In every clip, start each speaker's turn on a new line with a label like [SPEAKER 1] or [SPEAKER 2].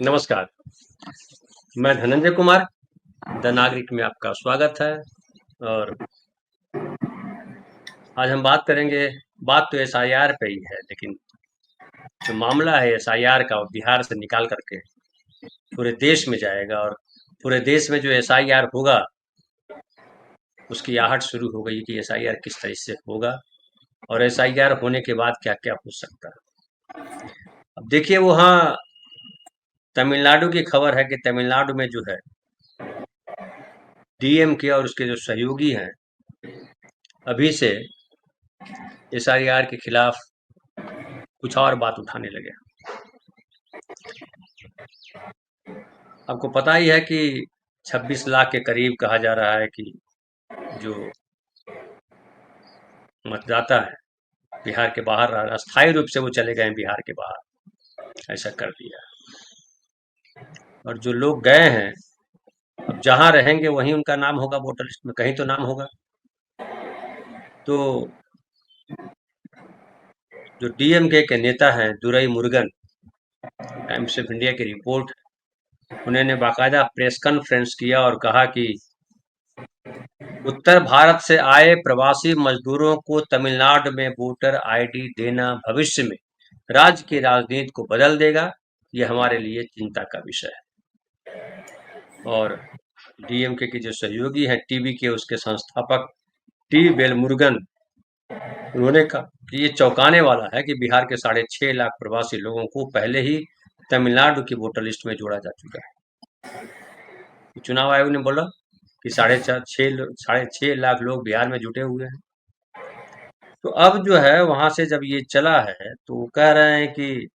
[SPEAKER 1] नमस्कार। मैं धनंजय कुमार, द नागरिक में आपका स्वागत है। और आज हम बात करेंगे। बात तो एसआईआर पे ही है, लेकिन जो मामला है एसआईआर का, वो बिहार से निकाल करके पूरे देश में जाएगा। और पूरे देश में जो एसआईआर होगा, उसकी आहट शुरू हो गई कि एसआईआर किस तरह से होगा और एसआईआर होने के बाद क्या क्या हो सकता है। अब देखिए, वहाँ तमिलनाडु की खबर है कि तमिलनाडु में जो है डीएमके और उसके जो सहयोगी हैं, अभी से एसआईआर के खिलाफ कुछ और बात उठाने लगे। आपको पता ही है कि 26 लाख के करीब कहा जा रहा है कि जो मतदाता है बिहार के बाहर रह रहा, अस्थायी रूप से वो चले गए हैं बिहार के बाहर, ऐसा कर दिया। और जो लोग गए हैं, अब जहां रहेंगे वहीं उनका नाम होगा वोटर लिस्ट में, कहीं तो नाम होगा। तो जो डीएमके के नेता हैं Durai Murugan, times of India की रिपोर्ट, उन्होंने बाकायदा प्रेस कॉन्फ्रेंस किया और कहा कि उत्तर भारत से आए प्रवासी मजदूरों को तमिलनाडु में वोटर आईडी देना भविष्य में राज्य की राजनीति को बदल देगा। ये हमारे लिए चिंता का विषय है। और डीएमके के जो सहयोगी हैं, टीवी के उसके संस्थापक टी वेलमुरुगन, उन्होंने कहा कि ये चौंकाने वाला है कि बिहार के 6.5 लाख प्रवासी लोगों को पहले ही तमिलनाडु की वोटर लिस्ट में जोड़ा जा चुका है। चुनाव आयोग ने बोला कि 6.5 लाख लोग बिहार में जुटे हुए हैं। तो अब जो है वहां से जब ये चला है, तो वो कह रहे हैं कि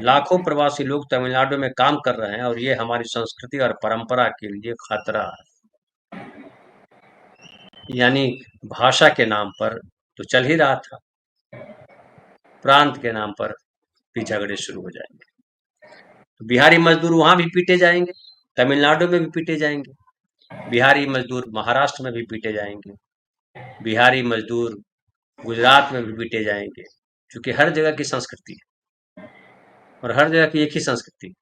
[SPEAKER 1] लाखों प्रवासी लोग तमिलनाडु में काम कर रहे हैं और ये हमारी संस्कृति और परंपरा के लिए खतरा है। यानी भाषा के नाम पर तो चल ही रहा था, प्रांत के नाम पर भी झगड़े शुरू हो जाएंगे। तो बिहारी मजदूर वहां भी पीटे जाएंगे, तमिलनाडु में भी पीटे जाएंगे, बिहारी मजदूर महाराष्ट्र में भी पीटे जाएंगे, बिहारी मजदूर गुजरात में भी पीटे जाएंगे, क्योंकि हर जगह की संस्कृति है और हर जगह की एक ही संस्कृति।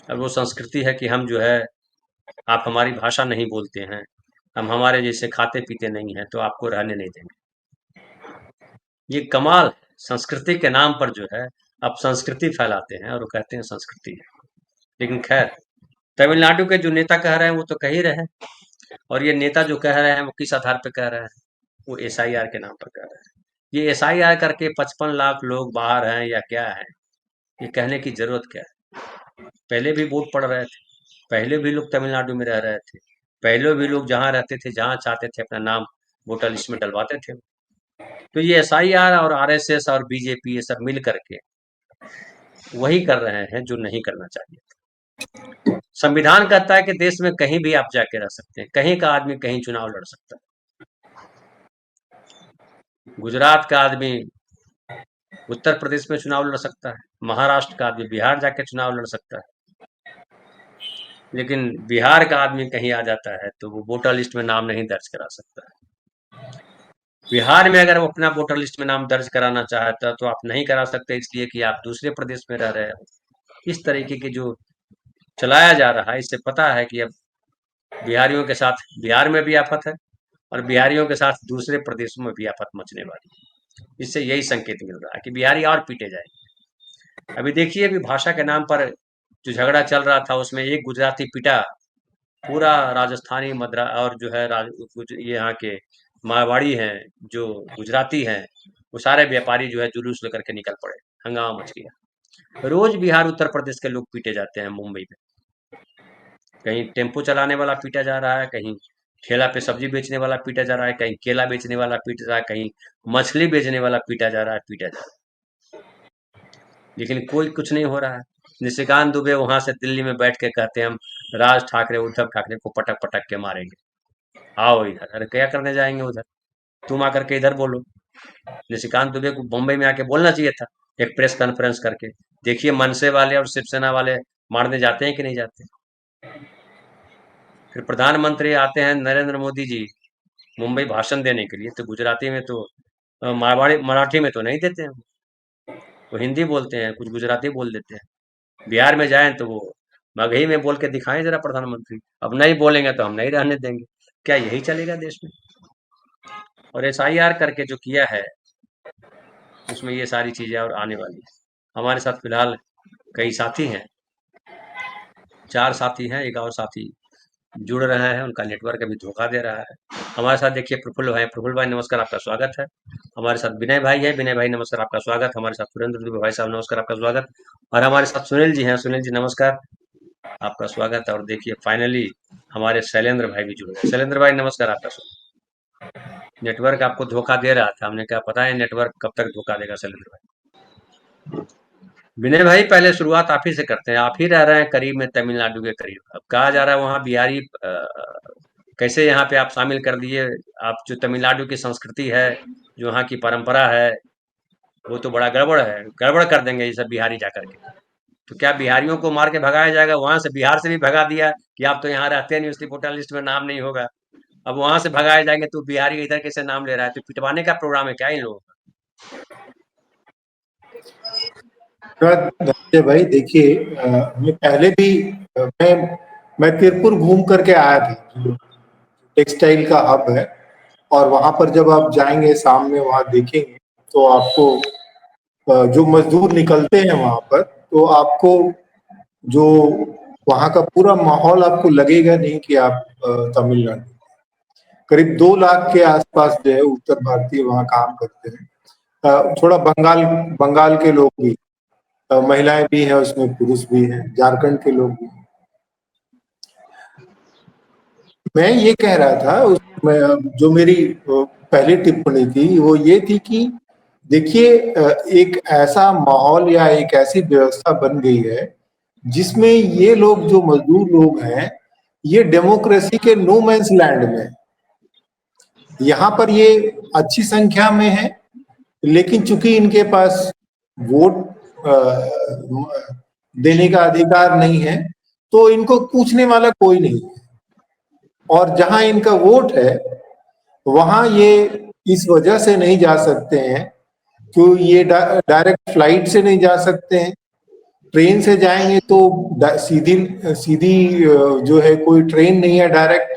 [SPEAKER 1] अब वो संस्कृति है कि हम जो है, आप हमारी भाषा नहीं बोलते हैं, हम हमारे जैसे खाते पीते नहीं हैं, तो आपको रहने नहीं देंगे। ये कमाल है, संस्कृति के नाम पर जो है आप संस्कृति फैलाते हैं और वो कहते हैं संस्कृति है। लेकिन खैर, तमिलनाडु के जो नेता कह रहे हैं वो तो कह ही रहे हैं। और ये नेता जो कह रहे हैं वो किस आधार पर कह रहे हैं? वो एसआईआर के नाम पर कह रहे हैं। ये एसआईआर करके 55 लाख लोग बाहर हैं या क्या है, ये कहने की जरूरत क्या है? पहले भी वोट पड़ रहे थे, पहले भी लोग तमिलनाडु में रह रहे थे, पहले भी लोग जहाँ रहते थे, जहाँ चाहते थे अपना नाम वोटर लिस्ट में डलवाते थे। तो ये एसआईआर और आरएसएस और बीजेपी ये सब मिल करके वही कर रहे हैं जो नहीं करना चाहिए। संविधान कहता है कि देश में कहीं भी आप जाके रह सकते हैं, कहीं का आदमी कहीं चुनाव लड़ सकता है। गुजरात का आदमी उत्तर प्रदेश में चुनाव लड़ सकता है, महाराष्ट्र का आदमी बिहार जाके चुनाव लड़ सकता है। लेकिन बिहार का आदमी कहीं आ जाता है तो वो वोटर लिस्ट में नाम नहीं दर्ज करा सकता है। बिहार में अगर वो अपना वोटर लिस्ट में नाम दर्ज कराना चाहता है तो आप नहीं करा सकते, इसलिए कि आप दूसरे प्रदेश में रह रहे हो। इस तरीके के जो चलाया जा रहा है, इससे पता है कि अब बिहारियों के साथ बिहार में भी आफत है और बिहारियों के साथ दूसरे प्रदेशों में भी आफत मचने वाली है। इससे यही संकेत मिल रहा है कि बिहारी और पीटे जाएंगे। अभी देखिए, अभी भाषा के नाम पर जो झगड़ा चल रहा था, उसमें एक गुजराती पिटा, पूरा राजस्थानी मद्रा और जो है ये यहाँ के मारवाड़ी हैं, जो गुजराती हैं, वो सारे व्यापारी जो है जुलूस लेकर के निकल पड़े, हंगामा मच गया। रोज बिहार उत्तर प्रदेश के लोग पीटे जाते हैं मुंबई में। कहीं टेम्पो चलाने वाला पीटा जा रहा है, कहीं ठेला पे सब्जी बेचने वाला पीटा जा रहा है, कहीं केला बेचने वाला पीट रहा है, कहीं मछली बेचने वाला पीटा जा रहा है, पीटा जा रहा है। लेकिन कोई कुछ नहीं हो रहा है। निशिकांत दुबे वहां से दिल्ली में बैठ के कहते हैं हम राज ठाकरे उद्धव ठाकरे को पटक पटक के मारेंगे। आओ इधर, अरे क्या करने जाएंगे उधर? तुम आकर के इधर बोलो। निशिकांत दुबे को मुंबई में आके बोलना चाहिए था, एक प्रेस कॉन्फ्रेंस करके। देखिए, मनसे वाले और शिवसेना वाले मारने जाते हैं कि नहीं जाते? फिर प्रधानमंत्री आते हैं नरेंद्र मोदी जी मुंबई भाषण देने के लिए, तो गुजराती में तो मारवाड़ी मराठी में तो नहीं देते हैं। वो हिंदी बोलते हैं, कुछ गुजराती बोल देते हैं। बिहार में जाएं तो वो मगही में बोल के दिखाएं जरा प्रधानमंत्री। अब नहीं बोलेंगे तो हम नहीं रहने देंगे। क्या यही चलेगा देश में? और एसआईआर करके जो किया है उसमें ये सारी चीजें और आने वाली है। हमारे साथ फिलहाल कई साथी हैं, 4 साथी हैं, एक और साथी जुड़ रहे हैं, उनका नेटवर्क अभी धोखा दे रहा है। हमारे साथ देखिए प्रफुल्ल भाई। प्रफुल्ल भाई नमस्कार, आपका स्वागत है। हमारे साथ विनय भाई है। विनय भाई नमस्कार, आपका स्वागत। हमारे साथ सुरेंद्र दुबे भाई साहब नमस्कार, आपका स्वागत। और हमारे साथ सुनील जी हैं। सुनील जी नमस्कार, आपका स्वागत है। और देखिए फाइनली हमारे शैलेंद्र भाई भी जुड़ गए। शैलेंद्र भाई नमस्कार, आपका स्वागत। नेटवर्क आपको धोखा दे रहा था, हमने कहा पता है नेटवर्क कब तक धोखा देगा शैलेंद्र भाई। विनय भाई पहले शुरुआत आप ही से करते हैं। आप ही रह रहे हैं करीब में, तमिलनाडु के करीब। अब कहा जा रहा है वहाँ बिहारी कैसे यहाँ पे आप शामिल कर दिए? आप जो तमिलनाडु की संस्कृति है, जो वहाँ की परंपरा है, वो तो बड़ा गड़बड़ है। गड़बड़ कर देंगे ये सब बिहारी जाकर के। तो क्या बिहारियों को मार के भगाया जाएगा? वहां से, बिहार से भी भगा दिया कि आप तो यहाँ रहते नहीं, उसकी वोटर लिस्ट में नाम नहीं होगा। अब वहां से भगाए जाएंगे तो बिहारी इधर कैसे नाम ले रहा है? तो पिटवाने का प्रोग्राम है क्या इन लोगों का?
[SPEAKER 2] धनंजय भाई देखिए, मैं पहले भी मैं तिरपुर घूम करके आया था, जो टेक्सटाइल का हब है। और वहां पर जब आप जाएंगे शाम में वहां देखेंगे तो आपको जो मजदूर निकलते हैं वहां पर, तो आपको जो वहां का पूरा माहौल आपको लगेगा नहीं कि आप तमिलनाडु। करीब 2 लाख के आसपास जो है उत्तर भारतीय वहाँ काम करते हैं। थोड़ा बंगाल बंगाल के लोग भी, महिलाएं भी हैं उसमें, पुरुष भी हैं, झारखंड के लोग भी हैं। मैं ये कह रहा था उसमें जो मेरी पहली टिप्पणी थी वो ये थी कि देखिए, एक ऐसा माहौल या एक ऐसी व्यवस्था बन गई है जिसमें ये लोग जो मजदूर लोग हैं, ये डेमोक्रेसी के नो मैंस लैंड में। यहाँ पर ये अच्छी संख्या में है, लेकिन चूंकि इनके पास वोट देने का अधिकार नहीं है, तो इनको पूछने वाला कोई नहीं है। और जहां इनका वोट है वहां ये इस वजह से नहीं जा सकते हैं कि ये डायरेक्ट फ्लाइट से नहीं जा सकते हैं। ट्रेन से जाएंगे तो सीधी सीधी जो है कोई ट्रेन नहीं है डायरेक्ट,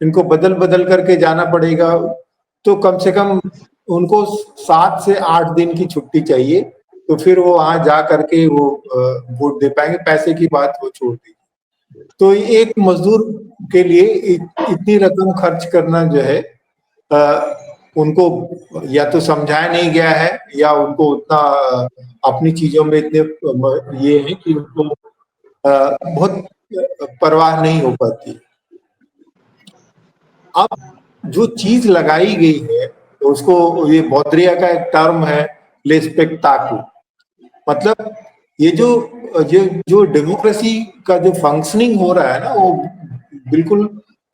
[SPEAKER 2] इनको बदल बदल करके जाना पड़ेगा। तो कम से कम उनको 7 से 8 दिन की छुट्टी चाहिए, तो फिर वो वहां जा करके वो वोट दे पाएंगे। पैसे की बात वो छोड़ दी। तो एक मजदूर के लिए इतनी रकम खर्च करना जो है, उनको या तो समझाया नहीं गया है, या उनको उतना अपनी चीजों में इतने ये है कि उनको बहुत परवाह नहीं हो पाती। अब जो चीज लगाई गई है उसको, ये बौद्रिया का एक टर्म है, लेस्पेक्टाकल। मतलब ये जो डेमोक्रेसी का जो फंक्शनिंग हो रहा है ना, वो बिल्कुल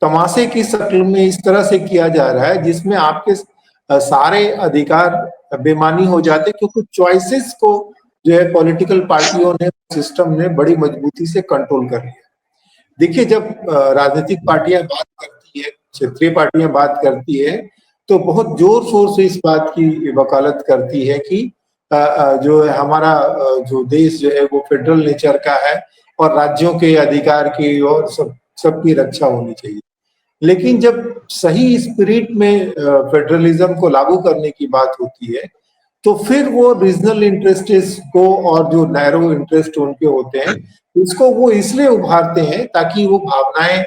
[SPEAKER 2] तमाशे की शक्ल में इस तरह से किया जा रहा है जिसमें आपके सारे अधिकार बेमानी हो जाते, क्योंकि चॉइसेस को जो है पॉलिटिकल पार्टियों ने, सिस्टम ने बड़ी मजबूती से कंट्रोल कर लिया। देखिए, जब राजनीतिक पार्टियां बात करती है, क्षेत्रीय पार्टियां बात करती है, तो बहुत जोर शोर से इस बात की वकालत करती है कि जो है हमारा जो देश जो है वो फेडरल नेचर का है और राज्यों के अधिकार की और सबकी रक्षा होनी चाहिए। लेकिन जब सही स्पिरिट में फेडरलिज्म को लागू करने की बात होती है, तो फिर वो रीजनल इंटरेस्ट्स को और जो नैरो इंटरेस्ट उनके होते हैं, उसको वो इसलिए उभारते हैं ताकि वो भावनाएं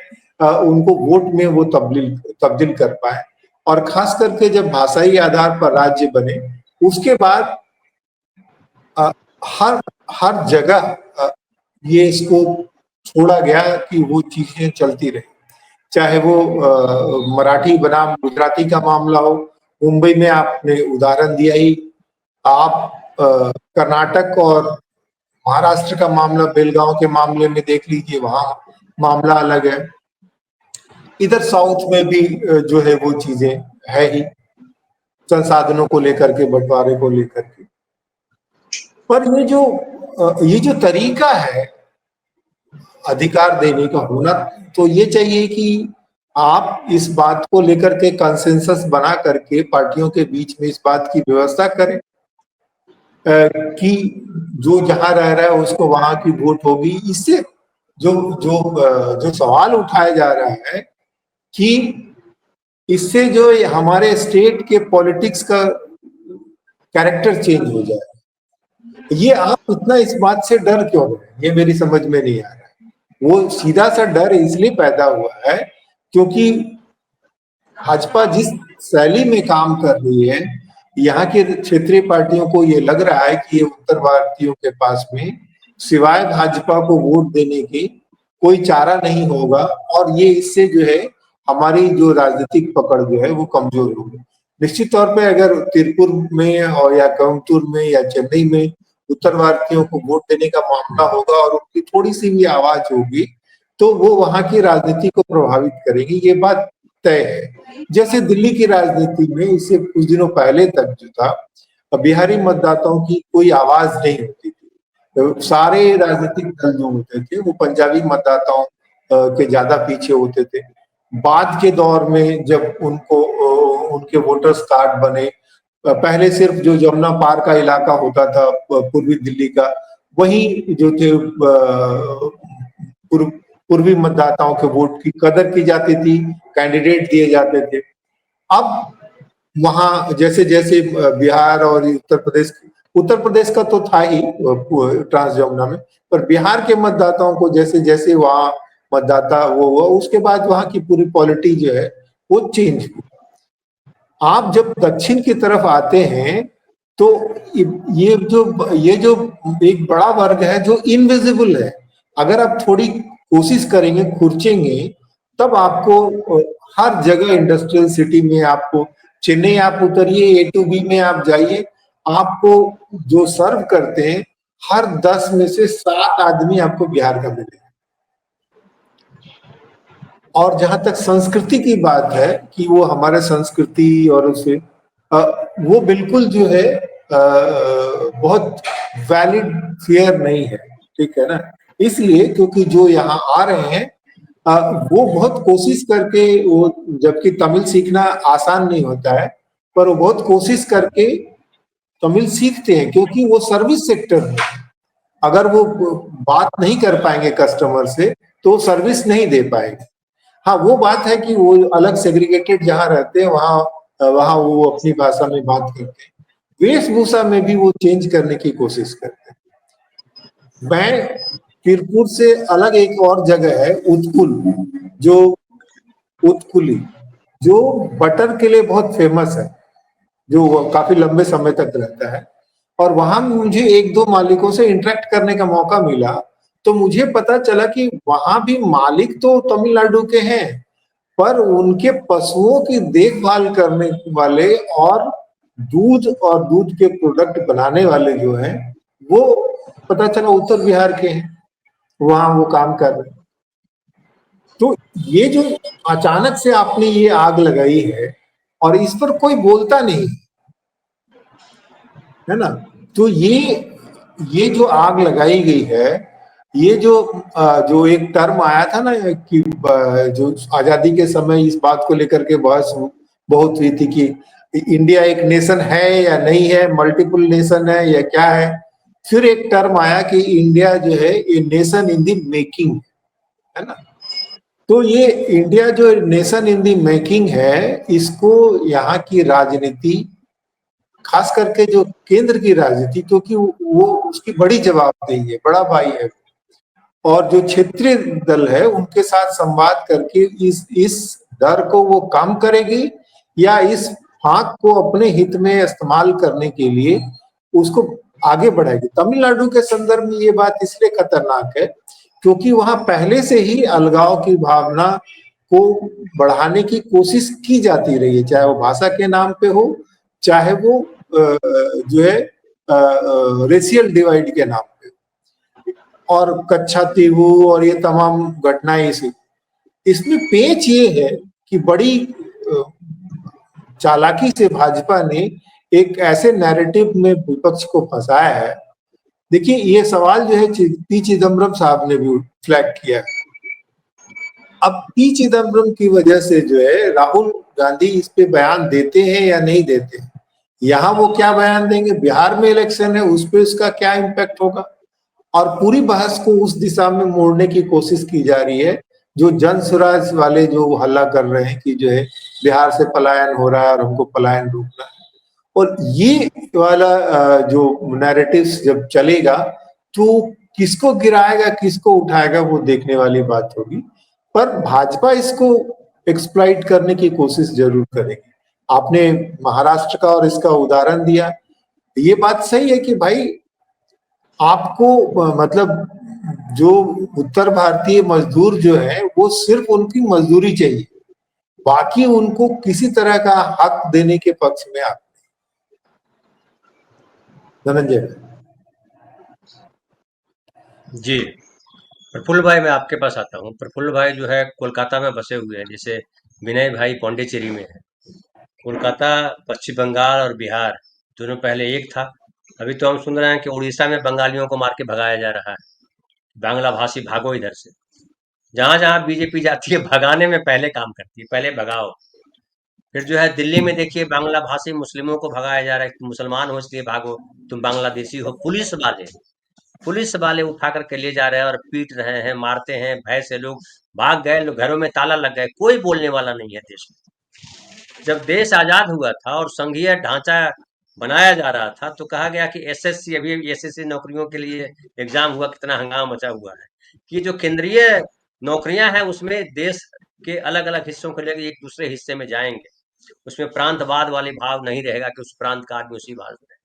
[SPEAKER 2] उनको वोट में वो तब्दील कर पाए। और खास करके जब भाषाई आधार पर राज्य बने, उसके बाद हर हर जगह ये स्कोप छोड़ा गया कि वो चीजें चलती रही। चाहे वो मराठी बनाम गुजराती का मामला हो, मुंबई में आपने उदाहरण दिया ही। आप कर्नाटक और महाराष्ट्र का मामला, बेलगांव के मामले में देख लीजिए, वहां मामला अलग है। इधर साउथ में भी जो है वो चीजें है ही, संसाधनों को लेकर के, बंटवारे को लेकर के। पर ये जो तरीका है अधिकार देने का होना, तो ये चाहिए कि आप इस बात को लेकर के कंसेंसस बना करके पार्टियों के बीच में इस बात की व्यवस्था करें। कि जो जहां रह रहा है उसको वहां की वोट होगी। इससे जो जो जो सवाल उठाया जा रहा है कि इससे जो हमारे स्टेट के पॉलिटिक्स का कैरेक्टर चेंज हो जाए, ये आप इतना इस बात से डर क्यों रहे हैं, ये मेरी समझ में नहीं आ रहा है। वो सीधा सा डर इसलिए पैदा हुआ है क्योंकि भाजपा जिस शैली में काम कर रही है, यहाँ के क्षेत्रीय पार्टियों को ये लग रहा है कि ये उत्तर भारतीयों के पास में सिवाय भाजपा को वोट देने के कोई चारा नहीं होगा, और ये इससे जो है हमारी जो राजनीतिक पकड़ जो है वो कमजोर होगी। निश्चित तौर पे अगर तिरुपुर में और या कोयम्बटूर में या चेन्नई में उत्तर भारतीयों को वोट देने का मामला होगा और उनकी थोड़ी सी भी आवाज होगी तो वो वहां की राजनीति को प्रभावित करेगी, ये बात तय है। जैसे दिल्ली की राजनीति में इससे कुछ दिनों पहले तक जो था, बिहारी मतदाताओं की कोई आवाज नहीं होती थी। तो सारे राजनीतिक दल जो होते थे वो पंजाबी मतदाताओं के ज्यादा पीछे होते थे। बाद के दौर में जब उनको उनके वोटर्स कार्ड बने, पहले सिर्फ जो जमुना पार का इलाका होता था पूर्वी दिल्ली का, वही जो थे पूर्वी मतदाताओं के वोट की कदर की जाती थी, कैंडिडेट दिए जाते थे। अब वहां जैसे जैसे बिहार और उत्तर प्रदेश का तो था ही ट्रांस जमुना में, पर बिहार के मतदाताओं को जैसे जैसे वहां मतदाता वो हुआ, उसके बाद वहां की पूरी पॉलिटी जो है वो चेंज हुई। आप जब दक्षिण की तरफ आते हैं तो ये जो एक बड़ा वर्ग है जो इनविजिबल है, अगर आप थोड़ी कोशिश करेंगे, खुर्चेंगे, तब आपको हर जगह इंडस्ट्रियल सिटी में आपको, चेन्नई आप उतरिए, A to B में आप जाइए, आपको जो सर्व करते हैं हर 10 में से 7 आदमी आपको बिहार का मिलेगा। और जहां तक संस्कृति की बात है कि वो हमारे संस्कृति और उसे वो बिल्कुल जो है बहुत वैलिड फेयर नहीं है, ठीक है ना। इसलिए क्योंकि जो यहाँ आ रहे हैं वो बहुत कोशिश करके, वो जबकि तमिल सीखना आसान नहीं होता है, पर वो बहुत कोशिश करके तमिल सीखते हैं क्योंकि वो सर्विस सेक्टर में अगर वो बात नहीं कर पाएंगे कस्टमर से तो सर्विस नहीं दे पाएंगे। हाँ, वो बात है कि वो अलग सेग्रीगेटेड जहाँ रहते हैं वहां वहां वो अपनी भाषा में बात करते हैं, वेशभूषा में भी वो चेंज करने की कोशिश करते हैं। मैं तिरपुर से अलग एक और जगह है जो उत्कुली, जो बटर के लिए बहुत फेमस है, जो काफी लंबे समय तक रहता है। और वहां मुझे एक दो मालिकों से इंटरेक्ट करने का मौका मिला तो मुझे पता चला कि वहां भी मालिक तो तमिलनाडु के हैं, पर उनके पशुओं की देखभाल करने वाले और दूध के प्रोडक्ट बनाने वाले जो हैं वो पता चला उत्तर बिहार के हैं, वहां वो काम कर रहे हैं। तो ये जो अचानक से आपने ये आग लगाई है और इस पर कोई बोलता नहीं है ना, तो ये जो आग लगाई गई है, ये जो एक टर्म आया था ना कि जो आजादी के समय इस बात को लेकर के बहस बहुत हुई थी कि इंडिया एक नेशन है या नहीं है, मल्टीपल नेशन है या क्या है। फिर एक टर्म आया कि इंडिया जो है ये नेशन इन द मेकिंग है ना। तो ये इंडिया जो नेशन इन द मेकिंग है, इसको यहाँ की राजनीति, खास करके जो केंद्र की राजनीति, क्योंकि वो उसकी बड़ी जवाबदेही है, बड़ा भाई है, और जो क्षेत्रीय दल है उनके साथ संवाद करके इस डर को वो कम करेगी या इस फाक को अपने हित में इस्तेमाल करने के लिए उसको आगे बढ़ाएगी। तमिलनाडु के संदर्भ में ये बात इसलिए खतरनाक है क्योंकि वहां पहले से ही अलगाव की भावना को बढ़ाने की कोशिश की जाती रही है, चाहे वो भाषा के नाम पे हो, चाहे वो जो है रेशियल डिवाइड के नाम पे, और कच्छा तीवू और ये तमाम घटनाएं इसमें पेच ये है कि बड़ी चालाकी से भाजपा ने एक ऐसे नैरेटिव में विपक्ष को फंसाया है। देखिए, ये सवाल जो है पी चिदम्बरम साहब ने भी फ्लैग किया है। अब पी चिदम्बरम की वजह से जो है राहुल गांधी इस पे बयान देते हैं या नहीं देते हैं, यहाँ वो क्या बयान देंगे, बिहार में इलेक्शन है उस पर उसका क्या इम्पैक्ट होगा, और पूरी बहस को उस दिशा में मोड़ने की कोशिश की जा रही है। जो जन स्वराज वाले जो हल्ला कर रहे हैं कि जो है बिहार से पलायन हो रहा है और हमको पलायन रोकना है, और ये वाला जो नैरेटिव्स जब चलेगा तो किसको गिराएगा किसको उठाएगा वो देखने वाली बात होगी। पर भाजपा इसको एक्सप्लॉइट करने की कोशिश जरूर करेगी। आपने महाराष्ट्र का और इसका उदाहरण दिया, ये बात सही है कि भाई आपको मतलब जो उत्तर भारतीय मजदूर जो है वो सिर्फ उनकी मजदूरी चाहिए, बाकी उनको किसी तरह का हक देने के पक्ष में आप धनंजय।
[SPEAKER 1] जी, प्रफुल्ल भाई मैं आपके पास आता हूँ। प्रफुल्ल भाई जो है कोलकाता में बसे हुए हैं, जैसे विनय भाई पौंडीचेरी में है। कोलकाता, पश्चिम बंगाल और बिहार दोनों पहले एक था। अभी तो हम सुन रहे हैं कि उड़ीसा में बंगालियों को मार के भगाया जा रहा है। बांग्ला भाषी भागो इधर से। जहां जहां बीजेपी जाती है भगाने में पहले काम करती है, पहले भगाओ। फिर जो है दिल्ली में देखिए बांग्ला भाषी मुस्लिमों को भगाया जा रहा है, तुम मुसलमान हो इसलिए भागो, तुम बांग्लादेशी हो। पुलिस वाले उठा करके ले जा रहे हैं और पीट रहे हैं, मारते हैं, भय से लोग भाग गए, लोग घरों में ताला लग गए, कोई बोलने वाला नहीं है देश में। जब देश आजाद हुआ था और संघीय ढांचा बनाया जा रहा था तो कहा गया कि एसएससी, अभी एसएससी नौकरियों के लिए एग्जाम हुआ, कितना हंगामा मचा हुआ है कि जो केंद्रीय नौकरियां हैं उसमें देश के अलग अलग हिस्सों को लेकर एक दूसरे हिस्से में जाएंगे। उसमें प्रांतवाद वाले भाव नहीं रहेगा कि उस प्रांत का आदमी उसी भाग में रहे।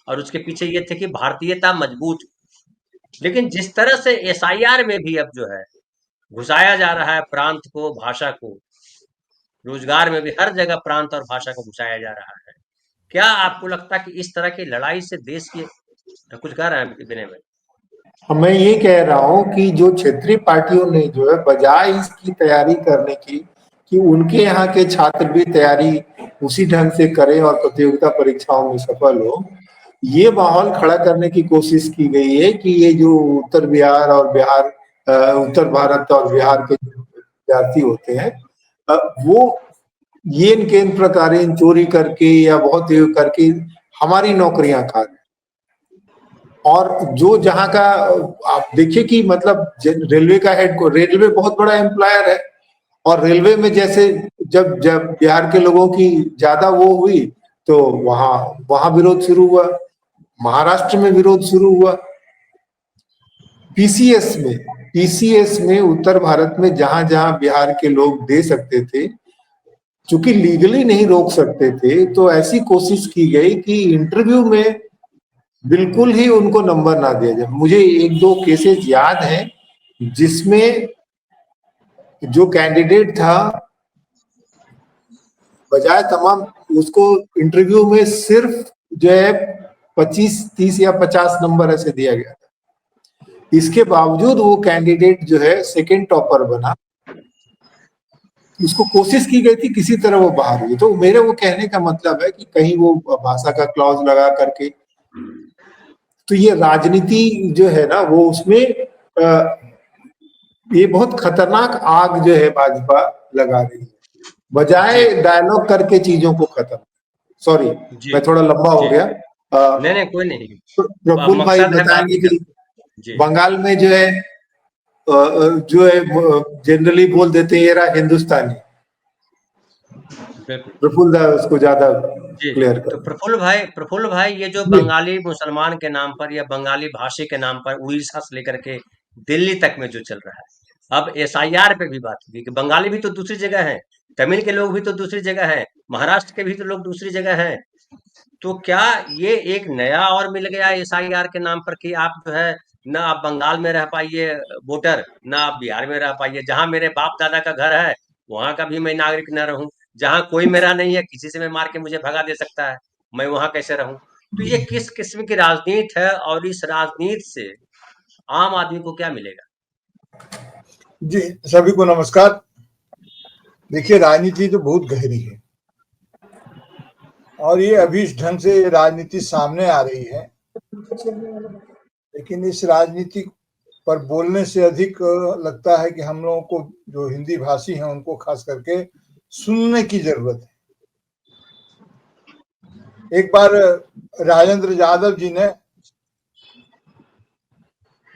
[SPEAKER 1] और उसके पीछे ये थे कि भारतीयता मजबूत। लेकिन जिस तरह से एसआईआर में भी अब जो है घुसाया जा रहा है प्रांत को, भाषा को, रोजगार में भी हर जगह प्रांत और भाषा को घुसाया जा रहा है। क्या आपको लगता है कि इस तरह की लड़ाई से देश की, कुछ कह रहे हैं विनय भाई?
[SPEAKER 2] मैं ये कह रहा हूँ कि जो क्षेत्रीय पार्टियों ने जो है बजाय इसकी तैयारी करने की कि उनके यहाँ के छात्र भी तैयारी उसी ढंग से करें और प्रतियोगिता परीक्षाओं में सफल हो, ये माहौल खड़ा करने की कोशिश की गई है कि ये जो उत्तर बिहार और बिहार उत्तर भारत और बिहार के जो विद्यार्थी होते हैं अ, वो ये इन केंद्र प्रकार चोरी करके या बहुत ये करके हमारी नौकरियां खा रहे हैं। और जो जहाँ का आप देखिए कि मतलब रेलवे का हेड को, रेलवे बहुत बड़ा एम्प्लॉयर है, और रेलवे में जैसे जब जब बिहार के लोगों की ज्यादा वो हुई तो वहां वहां विरोध शुरू हुआ, महाराष्ट्र में विरोध शुरू हुआ। पीसीएस में पीसीएस में उत्तर भारत में जहां जहां बिहार के लोग दे सकते थे, चूंकि लीगली नहीं रोक सकते थे, तो ऐसी कोशिश की गई कि इंटरव्यू में बिल्कुल ही उनको नंबर ना दिया जाए। मुझे एक दो केसेस याद हैं जिसमें जो कैंडिडेट था बजाय तमाम उसको इंटरव्यू में सिर्फ जो है 25 30 या 50 नंबर ऐसे दिया गया था। इसके बावजूद वो कैंडिडेट जो है सेकंड टॉपर बना। उसको कोशिश की गई थी किसी तरह वो बाहर हुई। तो मेरे वो कहने का मतलब है कि कहीं वो भाषा का क्लॉज लगा करके, तो ये राजनीति जो है ना वो उसमें ये बहुत खतरनाक आग जो है भाजपा लगा रही है,
[SPEAKER 1] जी
[SPEAKER 2] बजाय डायलॉग करके चीजों को खत्म। सॉरी,
[SPEAKER 1] जी
[SPEAKER 2] मैं थोड़ा लंबा हो
[SPEAKER 1] जी।
[SPEAKER 2] गया।
[SPEAKER 1] नहीं नहीं, कोई नहीं।
[SPEAKER 2] प्रफुल्ल भाई
[SPEAKER 1] मकसद है बात
[SPEAKER 2] बताएंगे कि
[SPEAKER 1] जी।
[SPEAKER 2] बंगाल में जो है जनरली बोल देते हैं ये रहा हिंदुस्तानी।
[SPEAKER 1] बिल्कुल।
[SPEAKER 2] प्रफुल्ल दा उसको ज्यादा
[SPEAKER 1] जी,
[SPEAKER 2] क्लियर
[SPEAKER 1] तो
[SPEAKER 2] कर।
[SPEAKER 1] प्रफुल्ल भाई ये जो
[SPEAKER 2] जी
[SPEAKER 1] बंगाली मुसलमान के नाम पर या बंगाली भाषी के नाम पर उड़ीसा से लेकर के दिल्ली तक में जो चल रहा है, अब एसआईआर पे भी बात हुई कि बंगाली भी तो दूसरी जगह है, तमिल के लोग भी तो दूसरी जगह है, महाराष्ट्र के भी तो लोग दूसरी जगह हैं। तो क्या ये एक नया और मिल गया एसआईआर के नाम पर कि आप जो है ना आप बंगाल में रह पाइए वोटर, ना आप बिहार में रह पाइए, जहां मेरे बाप दादा का घर है वहां का भी मैं नागरिक न रहूं, जहां कोई मेरा नहीं है, किसी से मैं मार के मुझे भगा दे सकता है, मैं वहां कैसे रहूं? तो ये किस किस्म की राजनीति है और इस राजनीति से आम आदमी को क्या मिलेगा?
[SPEAKER 3] जी, सभी को नमस्कार। देखिए, राजनीति तो बहुत गहरी है और ये अभी इस ढंग से राजनीति सामने आ रही है, लेकिन इस राजनीति पर बोलने से अधिक लगता है कि हम लोगों को जो हिंदी भाषी हैं उनको खास करके सुनने की जरूरत है। एक बार राजेंद्र यादव जी ने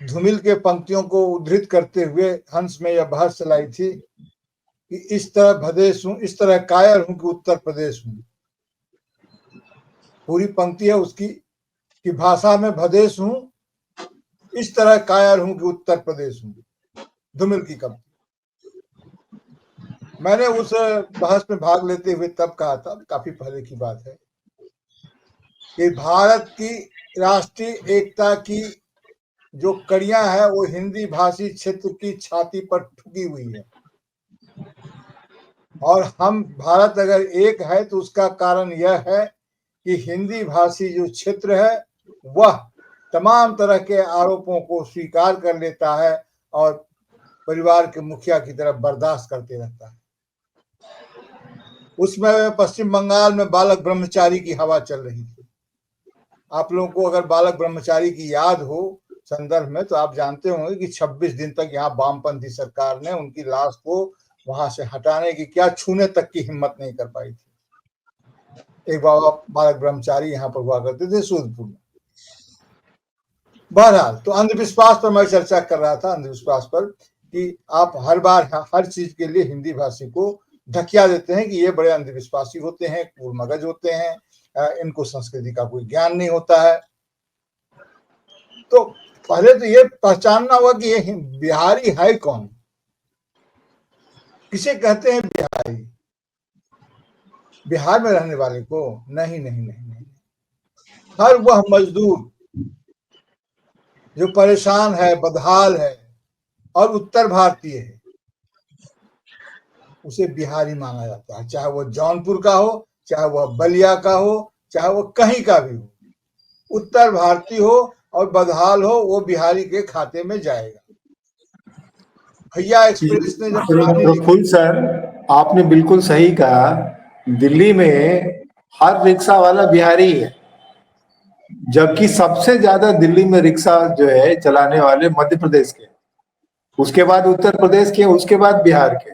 [SPEAKER 3] धूमिल के पंक्तियों को उद्धृत करते हुए हंस में यह बहस चलाई थी कि इस तरह भदेश हूं, इस तरह कायर हूं कि उत्तर प्रदेश हूं। पूरी पंक्ति है उसकी कि भाषा में भदेश हूं, इस तरह कायर हूं कि उत्तर प्रदेश हूं। धूमिल की कविता। मैंने उस बहस में भाग लेते हुए तब कहा था, काफी पहले की बात है, कि भारत की राष्ट्रीय एकता की जो कड़ियां है वो हिंदी भाषी क्षेत्र की छाती पर ठुकी हुई है। और हम भारत अगर एक है तो उसका कारण यह है कि हिंदी भाषी जो क्षेत्र है वह तमाम तरह के आरोपों को स्वीकार कर लेता है और परिवार के मुखिया की तरफ बर्दाश्त करते रहता है। उसमें पश्चिम बंगाल में बालक ब्रह्मचारी की हवा चल रही थी। आप लोगों को अगर बालक ब्रह्मचारी की याद हो संदर्भ में, तो आप जानते होंगे कि 26 दिन तक यहाँ वामपंथी सरकार ने उनकी लाश को वहां से हटाने की, क्या छूने तक की हिम्मत नहीं कर पाई थी। एक बाबा बालक ब्रह्मचारी यहाँ पर हुआ करते थे सूदपुर में। बहरहाल, तो अंधविश्वास पर मैं चर्चा कर रहा था, अंधविश्वास पर, कि आप हर बार हर चीज के लिए हिंदी भाषी को ढकिया देते हैं कि ये बड़े अंधविश्वासी होते हैं, कूल मगज होते हैं, इनको संस्कृति का कोई ज्ञान नहीं होता है। तो पहले तो ये पहचानना होगा कि ये बिहारी है कौन, किसे कहते हैं बिहारी। बिहार में रहने वाले को नहीं नहीं नहीं नहीं, हर वह मजदूर जो परेशान है, बदहाल है और उत्तर भारतीय है, उसे बिहारी माना जाता है। चाहे वो जौनपुर का हो, चाहे वह बलिया का हो, चाहे वो कहीं का भी हो, उत्तर भारतीय हो और बदहाल हो, वो बिहारी के खाते में जाएगा। भैया एक्सप्रेस ने जब कहानी
[SPEAKER 2] प्रफुल्ल सर, आपने बिल्कुल सही कहा। दिल्ली में हर रिक्शा वाला बिहारी है, जबकि सबसे ज्यादा दिल्ली में रिक्शा जो है चलाने वाले मध्य प्रदेश के, उसके बाद उत्तर प्रदेश के, उसके बाद बिहार के।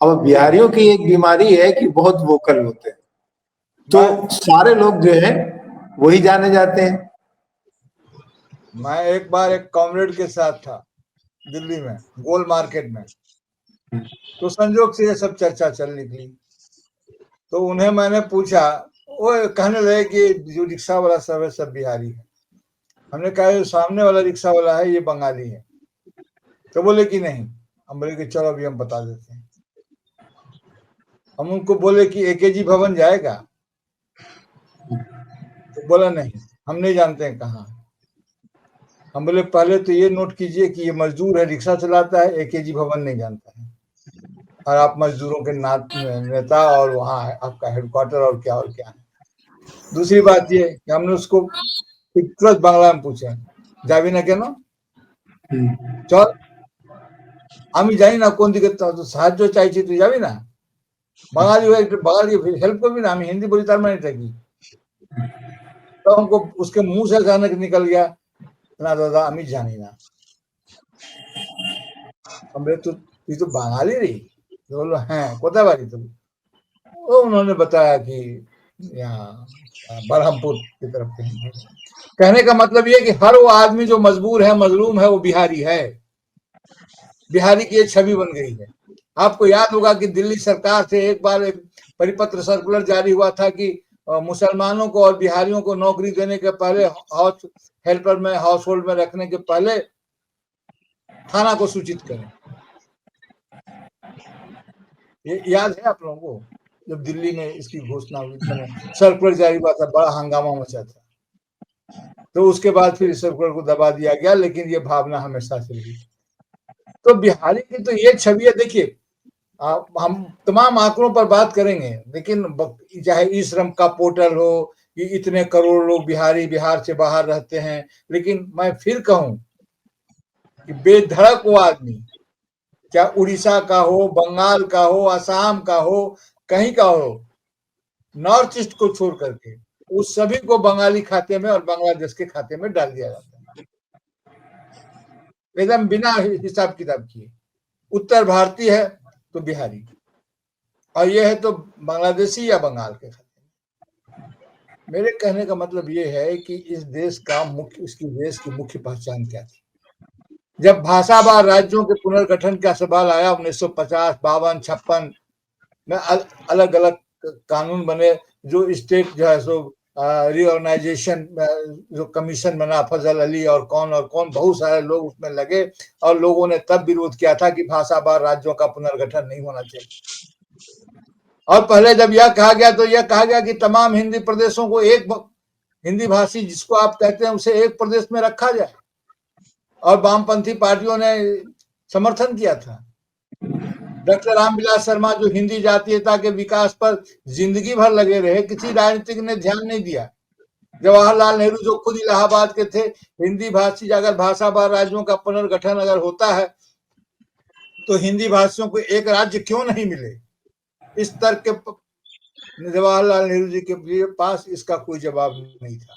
[SPEAKER 2] अब बिहारियों की एक बीमारी है कि बहुत वोकल होते हैं, तो सारे लोग जो है वही जाने जाते हैं।
[SPEAKER 3] मैं एक बार एक कॉमरेड के साथ था दिल्ली में, गोल मार्केट में, तो संजोग से ये सब चर्चा चल निकली। तो उन्हें मैंने पूछा, वो कहने लगे कि जो रिक्शा वाला सब है सब बिहारी है। हमने कहा जो सामने वाला रिक्शा वाला है ये बंगाली है। तो बोले कि नहीं। हम बोले कि चलो अभी हम बता देते हैं। हम उनको बोले कि एकेजी भवन जाएगा, तो बोला नहीं, हम नहीं जानते हैं कहाँ। हम बोले पहले तो ये नोट कीजिए कि ये मजदूर है, रिक्शा चलाता है, एकेजी भवन नहीं जानता है, और आप मजदूरों के नेता और वहाँ है आपका हेडक्वार्टर और क्या है। दूसरी बात ये कि हमने उसको तुरंत बांग्ला में पूछा, जाबी ना केन, चल আমি জানি না কোন দিকে সাহায্য চাইছি, তুই যাবি না। বাঙালি হয়ে একটু বাঙালি হেল্প করবি ना। আমি हिंदी बोली तार माने की। तो हमको उसके मुंह से अचानक निकल गया, ना दादा আমি জানি না। हमने तो ये तो बंगाली रही। तो बोलो हैं कोथा बाड़ी तुम। वो उन्होंने बताया कि यहाँ बरहमपुर की तरफ के। कहने का मतलब ये कि हर वो आदमी जो मजबूर है, मजलूम है, वो बिहारी है। बिहारी की ये छवि बन गई है। आपको याद होगा कि दिल्ली सरकार से एक बार एक परिपत्र सर्कुलर जारी हुआ था कि मुसलमानों को और बिहारियों को नौकरी देने के पहले, हाउस हेल्पर में, हाउस होल्ड में रखने के पहले थाना को सूचित करें। ये याद है आप लोगों को? जब दिल्ली में इसकी घोषणा हुई, मैंने सर्कुलर जारी हुआ था, बड़ा हंगामा मचा था। तो उसके बाद फिर सर्कुलर को दबा दिया गया, लेकिन ये भावना हमेशा से रही। तो बिहारी की तो ये छवि है। देखिए, हम तमाम आंकड़ों पर बात करेंगे, लेकिन चाहे ई श्रम का पोर्टल हो कि इतने करोड़ लोग बिहारी बिहार से बाहर रहते हैं, लेकिन मैं फिर कहूं कि बेधड़क वो आदमी, क्या उड़ीसा का हो, बंगाल का हो, असम का हो, कहीं का हो, नॉर्थ ईस्ट को छोड़ करके उस सभी को बंगाली खाते में और बांग्लादेश के खाते में डाल दिया जाता है, एकदम बिना हिसाब किताब किए। उत्तर भारतीय है तो बिहारी, और ये है तो बांग्लादेशी या बंगाल के खाते में। मेरे कहने का मतलब ये है कि इस देश की मुख्य पहचान क्या थी? जब भाषावार राज्यों के पुनर्गठन का सवाल आया 1950, 52, 56 में अलग अलग कानून बने, जो स्टेट जो है सो रीऑर्गेनाइजेशन जो कमीशन बना, फजल अली और कौन बहुत सारे लोग उसमें लगे, और लोगों ने तब विरोध किया था कि भाषावार राज्यों का पुनर्गठन नहीं होना चाहिए। और पहले जब यह कहा गया तो यह कहा गया कि तमाम हिंदी प्रदेशों को एक हिंदी भाषी जिसको आप कहते हैं उसे एक प्रदेश में रखा जाए, और वामपंथी पार्टियों ने समर्थन किया था। डॉक्टर रामविलास शर्मा जो हिंदी जातीयता के विकास पर जिंदगी भर लगे रहे, किसी राजनीतिक ने ध्यान नहीं दिया। जवाहरलाल नेहरू जो खुद इलाहाबाद के थे, हिंदी भाषी अगर भाषावार राज्यों का पुनर्गठन अगर होता है तो हिंदी भाषियों को एक राज्य क्यों नहीं मिले? इस तर्क के जवाहरलाल नेहरू जी के पास इसका कोई जवाब नहीं था।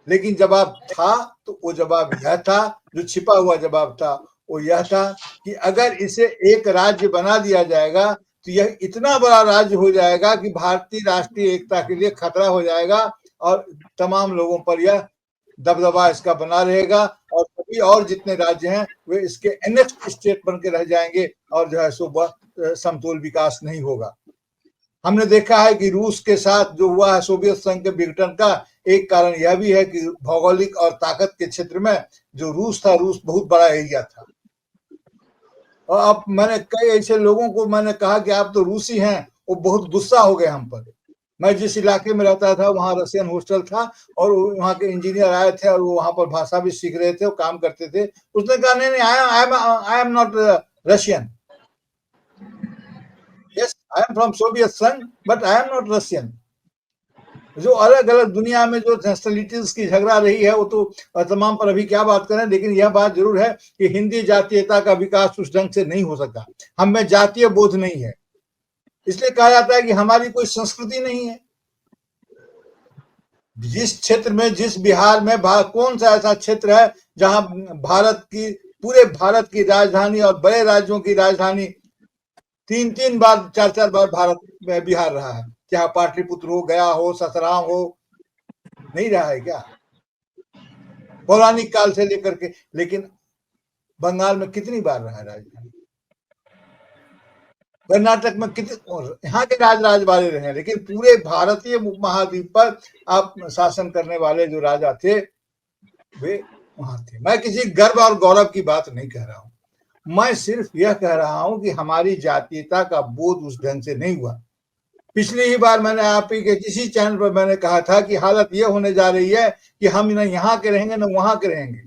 [SPEAKER 3] लेकिन जवाब था तो वो जवाब यह था, जो छिपा हुआ जवाब था वो यह था कि अगर इसे एक राज्य बना दिया जाएगा तो यह इतना बड़ा राज्य हो जाएगा कि भारतीय राष्ट्रीय एकता के लिए खतरा हो जाएगा, और तमाम लोगों पर यह दबदबा इसका बना रहेगा, और सभी और जितने राज्य हैं वे इसके एनेक्स्ड स्टेट बन के रह जाएंगे, और जो है सो समतोल विकास नहीं होगा। हमने देखा है कि रूस के साथ जो हुआ है सोवियत संघ के विघटन का एक कारण यह भी है कि भौगोलिक और ताकत के क्षेत्र में जो रूस था, रूस बहुत बड़ा एरिया था। और अब मैंने कई ऐसे लोगों को मैंने कहा कि आप तो रूसी हैं, वो बहुत गुस्सा हो गए हम पर। मैं जिस इलाके में रहता था वहाँ रशियन हॉस्टल था, और वहाँ के इंजीनियर आए थे और वो वहाँ पर भाषा भी सीख रहे थे, वो काम करते थे। उसने कहा नहीं, I am not Russian, yes, I am from Soviet संघ, but I am not Russian. जो अलग अलग दुनिया में जो नेशनलिटीज की झगड़ा रही है वो तो तमाम पर अभी क्या बात करें, लेकिन यह बात जरूर है कि हिंदी जातीयता का विकास उस ढंग से नहीं हो सका। हम में जातीय बोध नहीं है, इसलिए कहा जाता है कि हमारी कोई संस्कृति नहीं है। जिस क्षेत्र में, जिस बिहार में कौन सा ऐसा क्षेत्र है जहां पूरे भारत की राजधानी और बड़े राज्यों की राजधानी 3 बार 4 बार भारत में बिहार रहा है? क्या पाटलिपुत्र हो, गया हो, सतराम हो, नहीं रहा है क्या पौराणिक काल से लेकर के? लेकिन बंगाल में कितनी बार रहा है राजधानी, कर्नाटक में कितने, यहाँ के राज वाले रहे, लेकिन पूरे भारतीय महाद्वीप पर आप शासन करने वाले जो राजा थे वे वहां थे। मैं किसी गर्व और गौरव की बात नहीं कह रहा हूं, मैं सिर्फ यह कह रहा हूं कि हमारी जातीयता का बोध उस ढंग से नहीं हुआ। पिछली ही बार मैंने आप ही के किसी चैनल पर मैंने कहा था कि हालत यह होने जा रही है कि हम न यहाँ के रहेंगे न वहां के रहेंगे।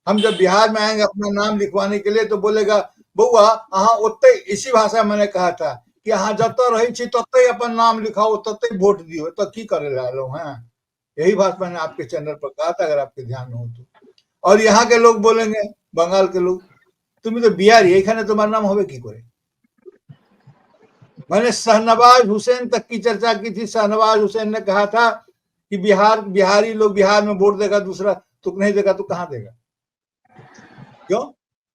[SPEAKER 3] हम जब बिहार में आएंगे अपना नाम लिखवाने के लिए तो बोलेगा बउआ अहाँ ओते, इसी भाषा मैंने कहा था कि अहाँ जत रही छी तते अपन नाम लिखाओ, तते वोट दियो, तो की करे लो हैं। यही बात मैंने आपके चैनल पर कहा था, अगर आपके ध्यान में हो तो। और यहाँ के लोग बोलेंगे, बंगाल के लोग, तुम्हें तो बिहारी एखाने तुम्हारा नाम होवे की करे। मैंने शहनवाज हुसैन तक की चर्चा की थी। शहनवाज हुसैन ने कहा था कि बिहारी लोग बिहार में वोट देगा, दूसरा तो नहीं देगा तो कहां देगा? क्यों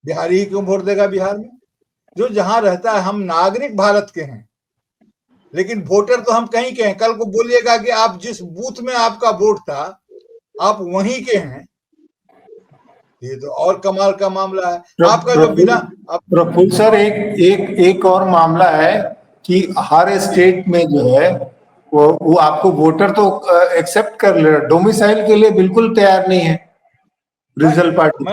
[SPEAKER 3] बिहारी ही क्यों वोट देगा बिहार में? जो जहां रहता है, हम नागरिक भारत के हैं, लेकिन वोटर तो हम कहीं के हैं। कल को बोलिएगा कि आप जिस बूथ में आपका वोट था आप वहीं के हैं, ये तो और कमाल का मामला है। आपका जो बिना
[SPEAKER 2] प्रफुल्ल सर, एक और मामला है कि हर स्टेट में जो है वो आपको वोटर तो एक्सेप्ट कर ले, डोमिसाइल के लिए बिल्कुल तैयार नहीं है रीजनल पार्टी।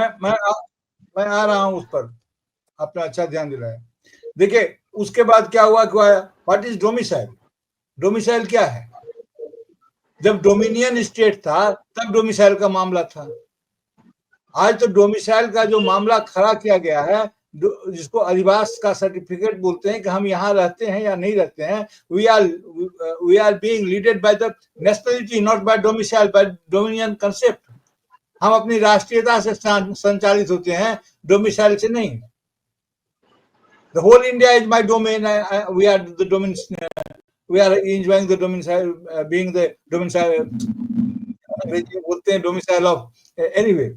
[SPEAKER 3] मैं आ रहा हूं उस पर, अपना अच्छा ध्यान दिलाया। देखिए उसके बाद क्या हुआ, व्हाट इज डोमिसाइल? डोमिसाइल क्या है? जब डोमिनियन स्टेट था तब डोमिसाइल का मामला था। आज तो डोमिसाइल का जो मामला खड़ा किया गया है, जिसको अधिवास का सर्टिफिकेट बोलते हैं कि हम यहाँ रहते हैं या नहीं रहते हैं, we are being leaded by the nationality, not by domicile, by dominion concept. हम अपनी राष्ट्रीयता से संचालित होते हैं, डोमिसाइल से नहीं। The whole India is my domain. We are the domain. We are enjoying the domicile, being the domicile. बोलते हैं domicile of anyway.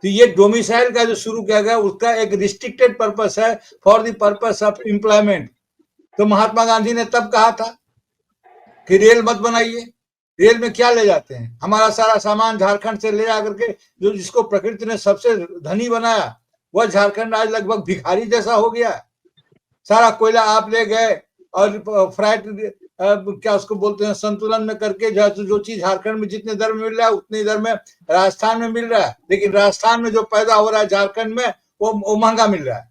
[SPEAKER 3] तो ये डोमिसाइल का जो शुरू किया गया उसका एक रिस्ट्रिक्टेड पर्पस है, for the purpose of employment. तो महात्मा गांधी ने तब कहा था कि रेल मत बनाइए, रेल में क्या ले जाते हैं? हमारा सारा सामान झारखंड से ले आकर के, जो जिसको प्रकृति ने सबसे धनी बनाया, वह झारखंड आज लगभग भिखारी जैसा हो गया। सारा कोयला आप ले गए और फ्राइट क्या उसको बोलते हैं, संतुलन में करके जो चीज झारखंड में जितने दर में मिल रहा है उतनी दर में राजस्थान में मिल रहा है, लेकिन राजस्थान में जो पैदा हो रहा है झारखंड में वो महंगा मिल रहा है।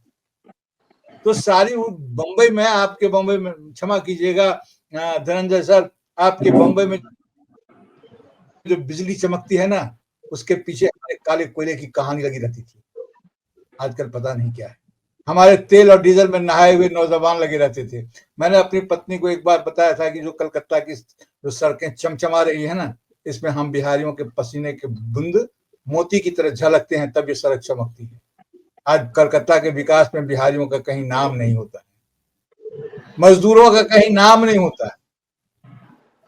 [SPEAKER 3] तो सारी बंबई में, आपके बंबई में, क्षमा कीजिएगा धनंजय सर, आपके बंबई में जो बिजली चमकती है ना, उसके पीछे हमारे काले कोयले की कहानी लगी रहती थी। आजकल पता नहीं क्या है। हमारे तेल और डीजल में नहाए हुए नौजवान लगे रहते थे। मैंने अपनी पत्नी को एक बार बताया था कि जो कलकत्ता की जो सड़कें चमचमा रही है ना, इसमें हम बिहारियों के पसीने के बूंद मोती की तरह झलकते हैं, तब ये सड़क चमकती है। आज कलकत्ता के विकास में बिहारियों का कहीं नाम नहीं होता है, मजदूरों का कहीं नाम नहीं होता है।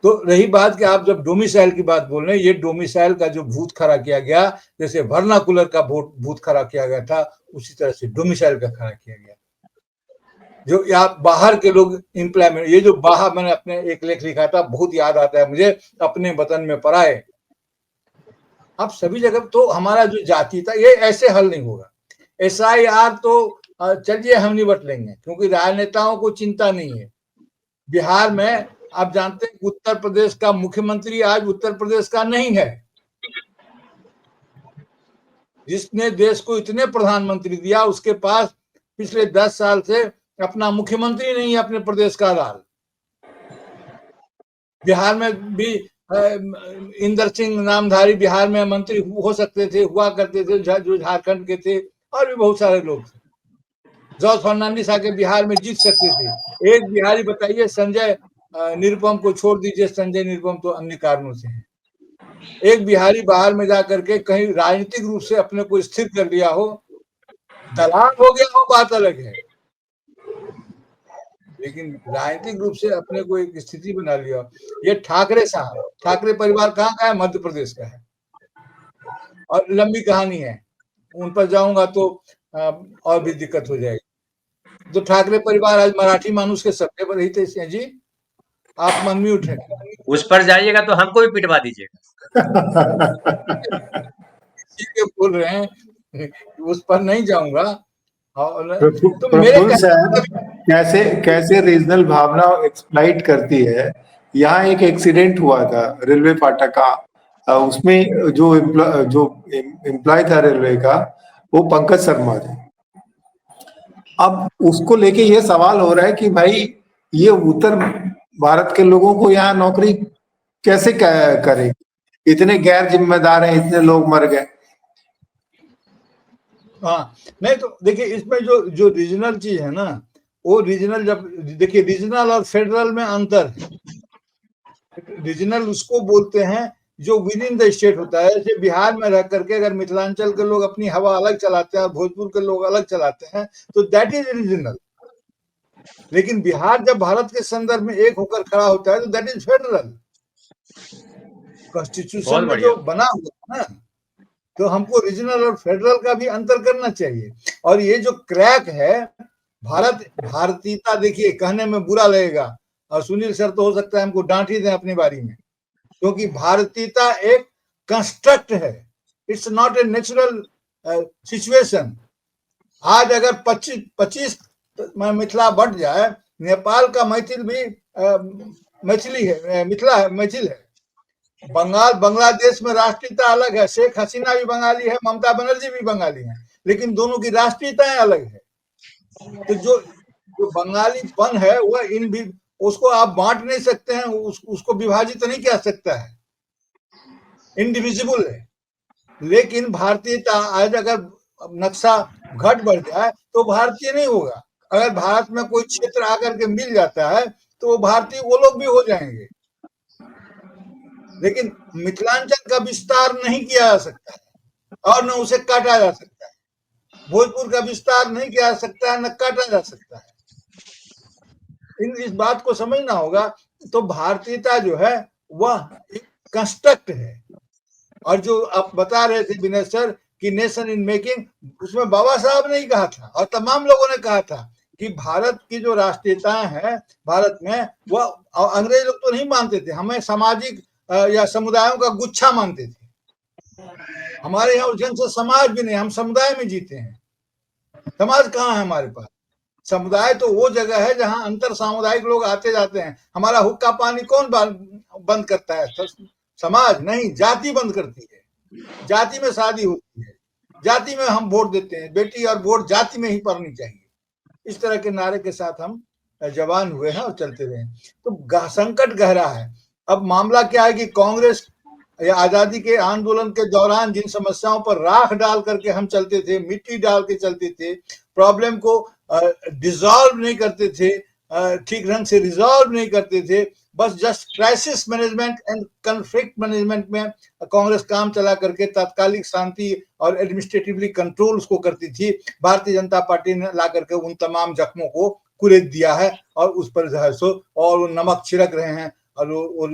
[SPEAKER 3] तो रही बात कि आप जब डोमिसाइल की बात बोल रहे हैं, ये डोमिसाइल का जो भूत खड़ा किया गया, जैसे वर्नाकुलर का भूत खड़ा किया गया था, उसी तरह से डोमिसाइल का खड़ा किया गया। जो यहाँ बाहर के लोग एम्प्लॉयमेंट, ये जो बाहर, मैंने अपने एक लेख लिखा था, बहुत याद आता है मुझे, अपने वतन में पराए। अब सभी जगह तो हमारा जो जाति था, ये ऐसे हल नहीं होगा। SIR तो चलिए हम निपट लेंगे, क्योंकि राजनेताओं को चिंता नहीं है। बिहार में आप जानते हैं उत्तर प्रदेश का मुख्यमंत्री आज उत्तर प्रदेश का नहीं है। जिसने देश को इतने प्रधानमंत्री दिया, उसके पास पिछले 10 साल से अपना मुख्यमंत्री नहीं है अपने प्रदेश का लाल। बिहार में भी इंदर सिंह नामधारी बिहार में मंत्री हो सकते थे, हुआ करते थे, जो झारखंड के थे, और भी बहुत सारे लोग थे। जॉर्ज फर्नांडिस आके बिहार में जीत सकते थे। एक बिहारी बताइए, संजय निरुपम को छोड़ दीजिए, संजय निरुपम तो अन्य कारणों से है। एक बिहारी बाहर में जाकर के कहीं राजनीतिक रूप से अपने को स्थिर कर लिया हो, दलाल हो गया हो, बात अलग है, लेकिन राजनीतिक रूप से अपने को एक स्थिति बना लिया। ये ठाकरे साहब, ठाकरे परिवार कहाँ का है? मध्य प्रदेश का है, और लंबी कहानी है, उन पर जाऊंगा तो और भी दिक्कत हो जाएगी। तो ठाकरे परिवार आज मराठी मानुष के सत्ते पर ही थे। जी आप अनम्यूट हैं,
[SPEAKER 1] उस पर जाइएगा तो हमको भी पिटवा दीजिएगा।
[SPEAKER 3] बोल रहे हैं, उस पर नहीं जाऊंगा।
[SPEAKER 2] तो मेरे कैसे कैसे रीजनल भावना एक्सप्लाइट करती है। यहाँ एक एक्सीडेंट हुआ था रेलवे फाटक का, उसमें जो एम्प्लॉय था रेलवे का, वो पंकज शर्मा थे। अब उसको लेके ये सवाल हो रहा है कि भाई ये उत्तर भारत के लोगों को यहाँ नौकरी कैसे करेगी, इतने गैर जिम्मेदार हैं, इतने लोग मर गए।
[SPEAKER 3] हाँ, नहीं तो देखिए, इसमें जो रीजनल चीज है ना, वो रीजनल, जब देखिए रीजनल और फेडरल में अंतर है। रीजनल उसको बोलते हैं जो विद इन द स्टेट होता है। जैसे बिहार में रह करके अगर मिथिलांचल के लोग अपनी हवा अलग चलाते हैं और भोजपुर के लोग अलग चलाते हैं, तो दैट इज रीजनल। लेकिन बिहार जब भारत के संदर्भ में एक होकर खड़ा होता है, तो दैट इज फेडरल। कॉन्स्टिट्यूशन में जो बना हुआ है ना, तो हमको रीजनल और फेडरल का भी अंतर करना चाहिए। और ये जो क्रैक है भारतीयता, देखिए कहने में बुरा लगेगा, और सुनील सर तो हो सकता है हमको डांट ही दें अपनी बारी में, क्योंकि भारतीयता एक कंस्ट्रक्ट है, it's not a natural situation. आज अगर 25 मिथिला बढ़ जाए, नेपाल का मैथिल भी मैथिली है, मैथिल है। बांग्लादेश में राष्ट्रीयता अलग है, शेख हसीना भी बंगाली है, ममता बनर्जी भी बंगाली है, लेकिन दोनों की राष्ट्रीयताएं अलग है। तो जो बंगालीपन है वह उसको आप बांट नहीं सकते हैं, उसको विभाजित नहीं किया सकता है, इंडिविजिबल है। लेकिन भारतीयता आज अगर नक्शा घट बढ़ जाए तो भारतीय नहीं होगा। अगर भारत में कोई क्षेत्र आकर के मिल जाता है तो वो भारतीय वो लोग भी हो जाएंगे। लेकिन मिथिलांचल का विस्तार नहीं किया जा सकता है और न उसे काटा जा सकता है। भोजपुर का विस्तार नहीं किया जा सकता है, न काटा जा सकता है। इस बात को समझना होगा। तो भारतीयता जो है वह एक कंस्ट्रक्ट है। और जो आप बता रहे थे विनय सर कि नेशन इन मेकिंग, उसमें बाबा साहब ने ही कहा था और तमाम लोगों ने कहा था कि भारत की जो राष्ट्रीयताएं हैं भारत में, वह अंग्रेज लोग तो नहीं मानते थे। हमें सामाजिक या समुदायों का गुच्छा मानते थे। हमारे यहाँ उस ढंग से समाज भी नहीं, हम समुदाय में जीते हैं। समाज कहाँ है हमारे पास? समुदाय तो वो जगह है जहां अंतर सामुदायिक लोग आते जाते हैं। हमारा हुक्का पानी कौन बंद करता है? समाज नहीं, जाति बंद करती है। जाति में शादी होती है, जाति में हम वोट देते हैं, बेटी और वोट जाति में ही पड़नी चाहिए। इस तरह के नारे के साथ हम जवान हुए हैं और चलते रहे। तो संकट गहरा है। अब मामला क्या है कि कांग्रेस आजादी के आंदोलन के दौरान जिन समस्याओं पर राख डाल करके हम चलते थे, मिट्टी डाल के चलते थे, प्रॉब्लम को डिसॉल्व नहीं करते थे, ठीक ढंग से रिजॉल्व नहीं करते थे, बस just crisis management and conflict management में कांग्रेस काम चला करके तात्कालिक शांति और एडमिनिस्ट्रेटिवली कंट्रोल उसको करती थी। भारतीय जनता पार्टी ने ला करके उन तमाम जख्मों को कुरेद दिया है और उस पर जो है सो और वो नमक छिड़क रहे हैं और वो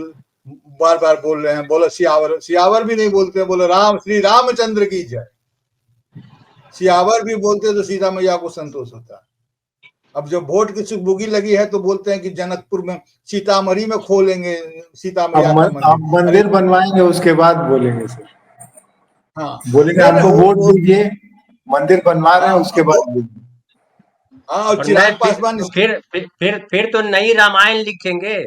[SPEAKER 3] बार बार बोल रहे हैं, बोलो सियावर, सियावर भी नहीं बोलते, बोलो राम, श्री रामचंद्र की जय। सियावर भी बोलते तो सीता मैया को संतोष होता। अब जब वोट की सुगबुगी लगी है तो बोलते हैं कि जनकपुर में, सीतामढ़ी में खोलेंगे सीता मैया का
[SPEAKER 2] मंदिर बनवाएंगे, उसके बाद बोलेंगे सर।
[SPEAKER 3] हाँ,
[SPEAKER 2] बोलेंगे हमको वोट दीजिए, मंदिर बनवा रहे हैं, उसके बाद बोलेंगे।
[SPEAKER 3] हाँ, और चिराग पासवान
[SPEAKER 1] फिर तो नई रामायण लिखेंगे,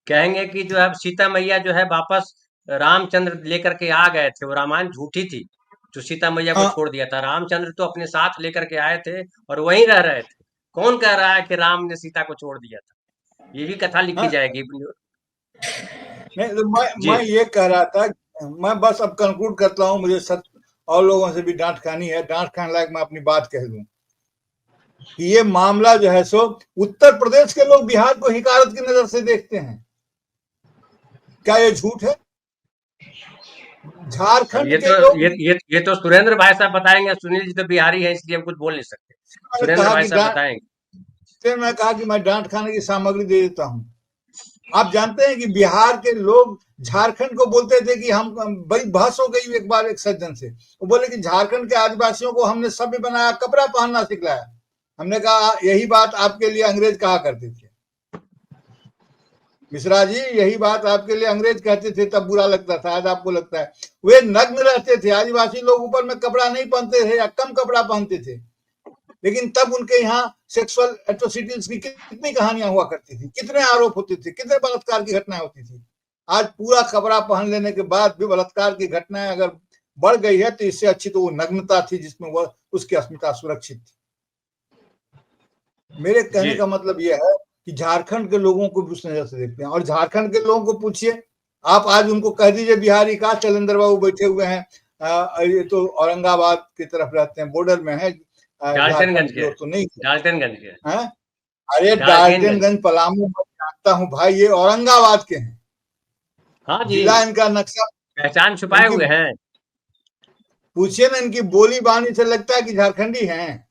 [SPEAKER 1] कहेंगे कि जो है सीता मैया जो है वापस रामचंद्र लेकर के आ गए थे, वो रामायण झूठी थी जो सीता मैया को छोड़ दिया था। रामचंद्र तो अपने साथ लेकर के आए थे और वहीं रह रहे थे। कौन कह रहा है कि राम ने सीता को छोड़ दिया था? ये भी कथा लिखी जाएगी।
[SPEAKER 3] नहीं तो मैं ये कह रहा था, मैं बस अब कंक्लूड करता हूँ, मुझे सब और लोगों से भी डांट खानी है, डांट खाने लायक मैं अपनी बात कह दूं कि ये मामला जो है सो उत्तर प्रदेश के लोग बिहार को हिकारत की नजर से देखते हैं। क्या ये झूठ है? झारखंड के लोग,
[SPEAKER 1] ये तो सुरेंद्र भाई साहब बताएंगे। सुनील जी तो बिहारी है इसलिए हम कुछ बोल नहीं सकते। सुरेंद्र भाई साहब बताएंगे।
[SPEAKER 3] फिर मैं कहा कि मैं डांट खाने की सामग्री दे देता हूं। आप जानते हैं कि बिहार के लोग झारखंड को बोलते थे कि हम, बड़ी बहस हो गई एक बार एक सज्जन से, वो बोले कि झारखंड के आदिवासियों को हमने सभ्य बनाया, कपड़ा पहनना सिखलाया। हमने कहा यही बात आपके लिए अंग्रेज कहा करते थे मिश्रा जी, यही बात आपके लिए अंग्रेज कहते थे, तब बुरा लगता था, आज आपको लगता है। वे नग्न रहते थे, आदिवासी लोग ऊपर में कपड़ा नहीं पहनते थे या कम कपड़ा पहनते थे, लेकिन तब उनके यहाँ सेक्सुअल एट्रोसिटीज की कितनी कहानियां हुआ करती थी, कितने आरोप होते थे, कितने बलात्कार की घटनाएं होती थी। आज पूरा कपड़ा पहन लेने के बाद भी बलात्कार की घटनाएं अगर बढ़ गई है तो इससे अच्छी तो वो नग्नता थी जिसमें वह उसकी अस्मिता सुरक्षित थी। मेरे कहने का मतलब यह है कि झारखंड के लोगों को भी उस नजर से देखते हैं। और झारखंड के लोगों को पूछिए, आप आज उनको कह दीजिए बिहारी का शैलेंद्र बाबू बैठे हुए हैं, ये तो औरंगाबाद की तरफ रहते हैं, बॉर्डर में है,
[SPEAKER 1] डाल्टनगंज के,
[SPEAKER 3] तो नहीं,
[SPEAKER 1] डाल्टनगंज के
[SPEAKER 3] हैं? अरे डाल्टनगंज पलामू मैं जानता हूँ भाई, ये औरंगाबाद के हैं।
[SPEAKER 1] हाँ जी,
[SPEAKER 3] जिला इनका नक्शा,
[SPEAKER 1] पहचान छुपाए हुए हैं।
[SPEAKER 3] पूछिए ना, इनकी बोली बानी से लगता है कि झारखंडी हैं।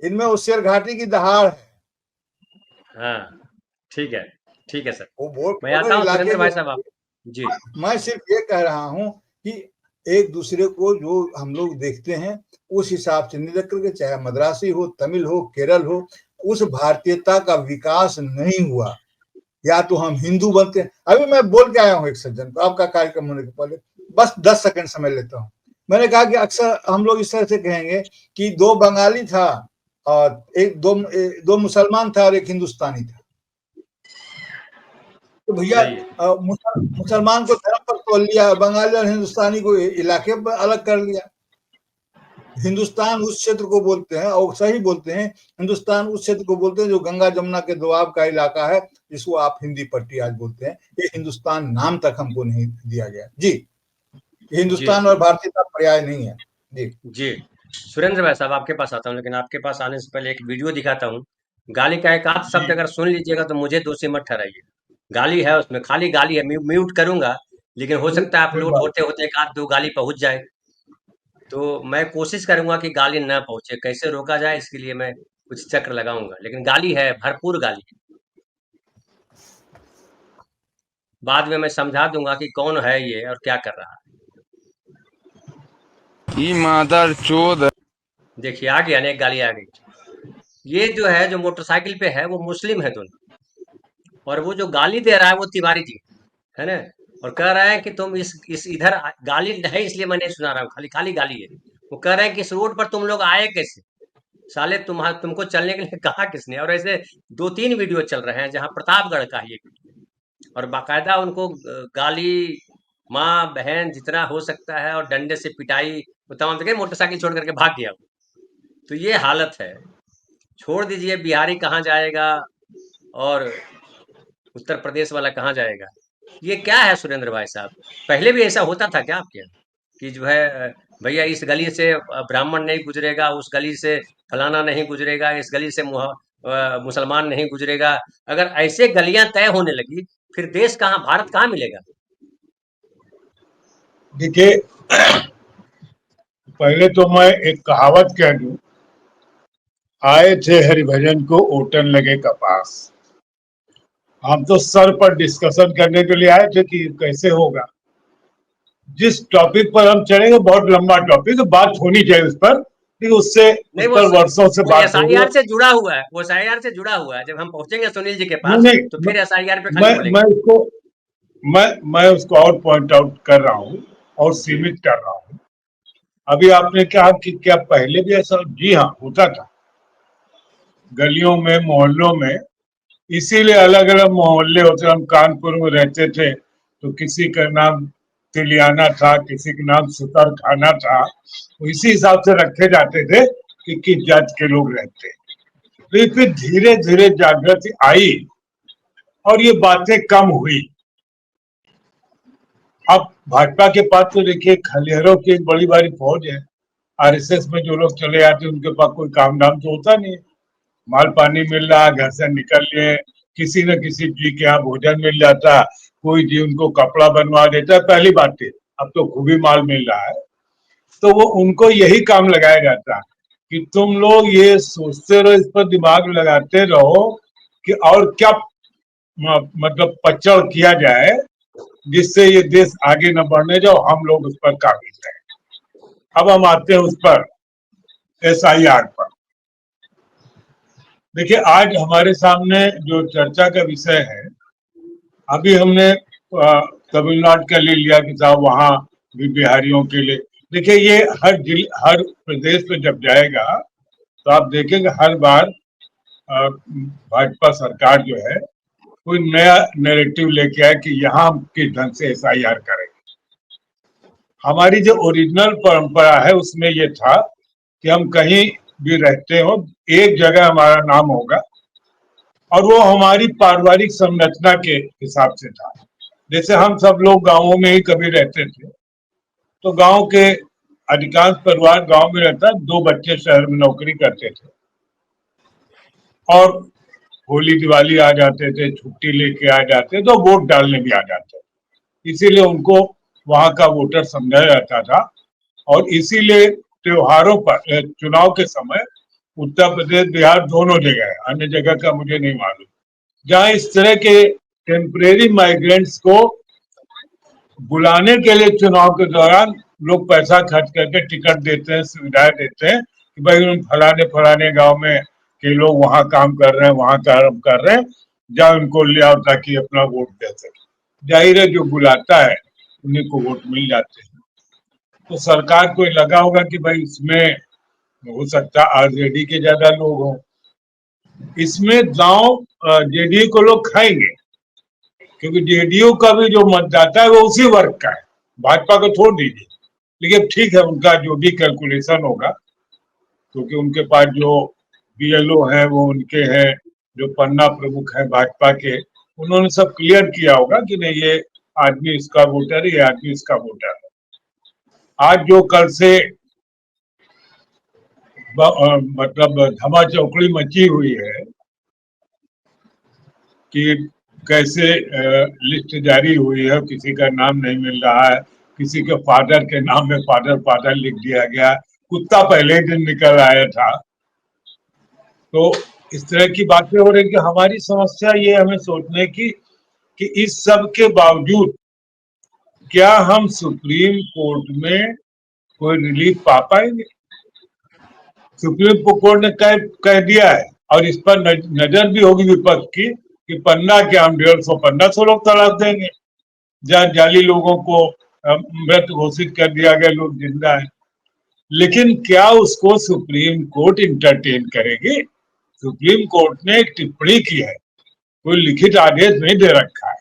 [SPEAKER 3] इनमें उस्सेर घाटी की दहाड़ है।
[SPEAKER 1] हाँ, ठीक है सर।
[SPEAKER 3] वो
[SPEAKER 1] मैं आता हूँ सुरेंद्र भाई साहब, आप जी।
[SPEAKER 3] मैं सिर्फ ये कह रहा हूँ कि एक दूसरे को जो हम लोग देखते हैं उस हिसाब से नहीं देख करके, चाहे मद्रासी हो, तमिल हो, केरल हो, उस भारतीयता का विकास नहीं हुआ। या तो हम हिंदू बनते हैं। अभी मैं बोल के आया हूँ एक सज्जन को, आपका कार्यक्रम होने के पहले, बस 10 सेकंड समय लेता हूँ। मैंने कहा कि अक्सर हम लोग इस तरह से कहेंगे कि 2 बंगाली था और दो मुसलमान था और एक हिंदुस्तानी था। तो भैया मुसलमान को धर्म पर तोड़ लिया, बंगाली और हिंदुस्तानी को इलाके पर अलग कर लिया। हिंदुस्तान उस क्षेत्र को बोलते हैं, और सही बोलते हैं, हिंदुस्तान उस क्षेत्र को बोलते हैं जो गंगा जमुना के दोआब का इलाका है, जिसको आप हिंदी पट्टी आज बोलते हैं। ये हिंदुस्तान नाम तक हमको नहीं दिया गया जी। हिंदुस्तान और भारतीयता पर्याय नहीं है जी।
[SPEAKER 1] सुरेंद्र भाई साहब आपके पास आता हूँ, लेकिन आपके पास आने से पहले एक वीडियो दिखाता हूँ। गाली का एक आध शब्द अगर सुन लीजिएगा तो मुझे दोषी मत ठहराइए। गाली है उसमें, खाली गाली है। म्यूट करूंगा, लेकिन हो सकता है अपलोड होते होते एक आध 2 गाली पहुंच जाए। तो मैं कोशिश करूंगा कि गाली न पहुंचे। कैसे रोका जाए इसके लिए मैं कुछ चक्र लगाऊंगा, लेकिन गाली है, भरपूर गाली है। बाद में मैं समझा दूंगा कि कौन है ये और क्या कर रहा है।
[SPEAKER 4] मादर चोद,
[SPEAKER 1] देखिए आ गया, एक गाली आ गई। ये जो है, जो मोटरसाइकिल पे है, वो मुस्लिम है दोनों, और वो जो गाली दे रहा है वो तिवारी जी है ना। और कह रहे हैं कि तुम इस इधर गाली नहीं, इसलिए मैं नहीं सुना रहा हूँ, खाली खाली गाली है। वो कह रहे हैं कि इस रोड पर तुम लोग आए कैसे? साले तुमको चलने के लिए कहा किसने? और ऐसे 2-3 वीडियो चल रहे हैं जहाँ प्रतापगढ़ का है ये वीडियो, और बाकायदा उनको गाली, माँ बहन जितना हो सकता है, और डंडे से पिटाई, बताओ तो मोटरसाइकिल छोड़ करके भाग गया वो। तो ये हालत है। छोड़ दीजिए, बिहारी कहाँ जाएगा और उत्तर प्रदेश वाला कहाँ जाएगा? ये क्या है सुरेंद्र भाई साहब? पहले भी ऐसा होता था क्या आपके यहाँ कि जो है भैया इस गली से ब्राह्मण नहीं गुजरेगा, उस गली से फलाना नहीं गुजरेगा, इस गली से मुसलमान नहीं गुजरेगा? अगर ऐसे गलियां तय होने लगी, फिर देश कहाँ, भारत कहाँ मिलेगा?
[SPEAKER 5] देखिए, पहले तो मैं एक कहावत कह दूं, आए थे हरिभजन को ओटन लगे कपास। हम तो सर पर डिस्कशन करने के लिए आए थे कि कैसे होगा। जिस टॉपिक पर हम चढ़ेंगे बहुत लंबा टॉपिक है, बात होनी चाहिए उस पर, लेकिन उस
[SPEAKER 1] नहीं,
[SPEAKER 5] पर वर्षों से
[SPEAKER 1] वो
[SPEAKER 5] बात हो रही है।
[SPEAKER 1] एसआईआर से जुड़ा हुआ है, वो एसआईआर से जुड़ा हुआ है। जब हम पहुंचेंगे सुनील जी के
[SPEAKER 5] नहीं
[SPEAKER 1] पास,
[SPEAKER 5] नहीं,
[SPEAKER 1] तो फिर एसआईआर पे खाली
[SPEAKER 5] मैं
[SPEAKER 1] बोलेंगे।
[SPEAKER 5] मैं उसको मैं उसको और पॉइंट आउट कर रहा हूँ और सीमित कर रहा हूँ। अभी आपने कहा कि क्या पहले भी ऐसा? जी हाँ, होता था गलियों में, मोहल्लों में। इसीलिए अलग अलग मोहल्ले होते। हम कानपुर में रहते थे तो किसी का नाम तिलियाना था, किसी का नाम सुतर खाना था, तो इसी हिसाब से रखे जाते थे कि किस जात के लोग रहते हैं। लेकिन फिर धीरे धीरे जागृति आई और ये बातें कम हुई। अब भाजपा के पास तो देखिए खलिहरों की एक बड़ी बड़ी फौज है। आरएसएस में जो लोग चले जाते हैं उनके पास कोई काम धाम तो होता नहीं है। माल पानी मिल रहा, घर से निकल लिए, किसी न किसी जी के यहाँ भोजन मिल जाता, कोई जी उनको कपड़ा बनवा देता है। पहली बात है, अब तो खूब ही माल मिल रहा है, तो वो उनको यही काम लगाया जाता है कि तुम लोग ये सोचते रहो, इस पर दिमाग लगाते रहो कि और क्या मतलब पचड़ किया जाए जिससे ये देश आगे न बढ़ने जाओ, हम लोग उस पर काबिज रहे। अब हम आते हैं उस पर, एसआईआर पर। देखिए, आज हमारे सामने जो चर्चा का विषय है, अभी हमने तमिलनाडु का ले लिया कि साहब वहां भी बिहारियों के लिए। देखिए, ये हर प्रदेश में जब जाएगा तो आप देखेंगे हर बार भाजपा सरकार जो है कोई नया नैरेटिव लेके आए कि यहाँ हम किस ढंग से एसआईआर करेंगे। हमारी जो ओरिजिनल परंपरा है उसमें ये था कि हम कहीं भी रहते हो, एक जगह हमारा नाम होगा और वो हमारी पारिवारिक संरचना के हिसाब से था। जैसे हम सब लोग गांवों में ही कभी रहते थे, तो गांव के अधिकांश परिवार गांव में रहता, 2 बच्चे शहर में नौकरी करते थे और होली दिवाली आ जाते थे, छुट्टी लेके आ जाते तो वोट डालने भी आ जाते, इसीलिए उनको वहां का वोटर समझा जाता था। और इसीलिए त्योहारों पर, चुनाव के समय उत्तर प्रदेश बिहार दोनों जगह है, अन्य जगह का मुझे नहीं मालूम, जहां इस तरह के टेम्परेरी माइग्रेंट्स को बुलाने के लिए चुनाव के दौरान लोग पैसा खर्च करके टिकट देते हैं, सुविधाएं देते हैं कि भाई उन फलाने फलाने गांव में के लोग वहां काम कर रहे हैं, वहां काम कर रहे हैं, जहाँ उनको ले आओ ताकि अपना वोट दे सके। जाहिर है जो बुलाता है उन्हीं को वोट मिल जाते हैं। तो सरकार को लगा होगा कि भाई इसमें हो सकता है आरजेडी के ज्यादा लोग हों, इसमें दांव जेडीयू को लोग खाएंगे, क्योंकि जेडीयू का भी जो मतदाता है वो उसी वर्ग का है, भाजपा को छोड़ दीजिए। लेकिन ठीक है, उनका जो भी कैलकुलेशन होगा, क्योंकि उनके पास जो बीएलओ है वो उनके हैं, जो पन्ना प्रमुख है भाजपा के, उन्होंने सब क्लियर किया होगा कि नहीं ये आदमी इसका वोटर है, ये आदमी इसका वोटर है। आज जो कल से मतलब धमा चौकड़ी मची हुई है कि कैसे लिस्ट जारी हुई है, किसी का नाम नहीं मिल रहा है, किसी के फादर के नाम में फादर फादर लिख दिया गया, कुत्ता पहले ही दिन निकल आया था। तो इस तरह की बातें हो रही कि हमारी समस्या ये हमें सोचने की कि इस सब के बावजूद क्या हम सुप्रीम कोर्ट में कोई रिलीफ पा पाएंगे? सुप्रीम कोर्ट ने कह दिया है और इस पर नजर भी होगी विपक्ष की कि पन्ना के हम 150 1500 लोग तलाक देंगे। जाली लोगों को मृत घोषित कर दिया गया, लोग जिंदा है। लेकिन क्या उसको सुप्रीम कोर्ट इंटरटेन करेगी? सुप्रीम कोर्ट ने एक टिप्पणी की है, कोई लिखित आदेश नहीं दे रखा है,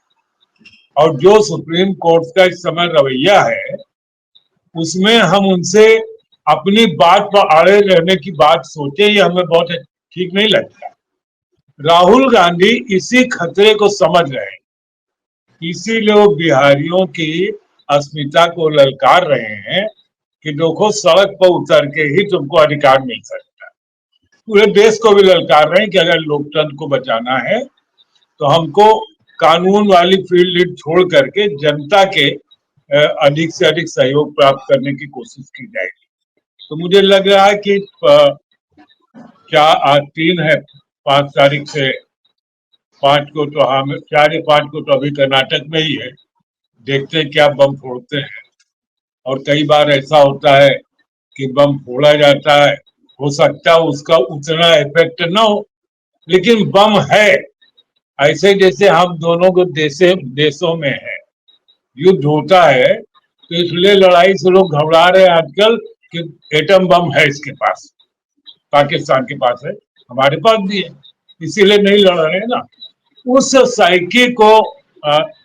[SPEAKER 5] और जो सुप्रीम कोर्ट का इस समय रवैया है उसमें हम उनसे अपनी बात पर अड़े रहने की बात सोचे, ये हमें बहुत ठीक नहीं लगता। राहुल गांधी इसी खतरे को समझ रहे हैं, इसीलिए वो बिहारियों की अस्मिता को ललकार रहे हैं कि देखो सड़क पर उतर के ही तुमको अधिकार मिल सकता है। पूरे देश को भी ललकार रहे हैं कि अगर लोकतंत्र को बचाना है तो हमको कानून वाली फील्ड छोड़ करके जनता के अधिक से अधिक सहयोग प्राप्त करने की कोशिश की जाएगी। तो मुझे लग रहा है कि क्या आज 3 है, 5 तारीख से 5 को तो हम 4 या 5 को तो अभी कर्नाटक में ही है, देखते हैं क्या बम फोड़ते हैं। और कई बार ऐसा होता है कि बम फोड़ा जाता है, हो सकता है उसका उतना इफेक्ट ना हो, लेकिन बम है। ऐसे जैसे हम दोनों को देशों में है, युद्ध होता है, तो इसलिए लड़ाई से लोग घबरा रहे हैं आजकल कि एटम बम है इसके पास, पाकिस्तान के पास है, हमारे पास भी है, इसीलिए नहीं लड़ रहे हैं ना। उस साइकी को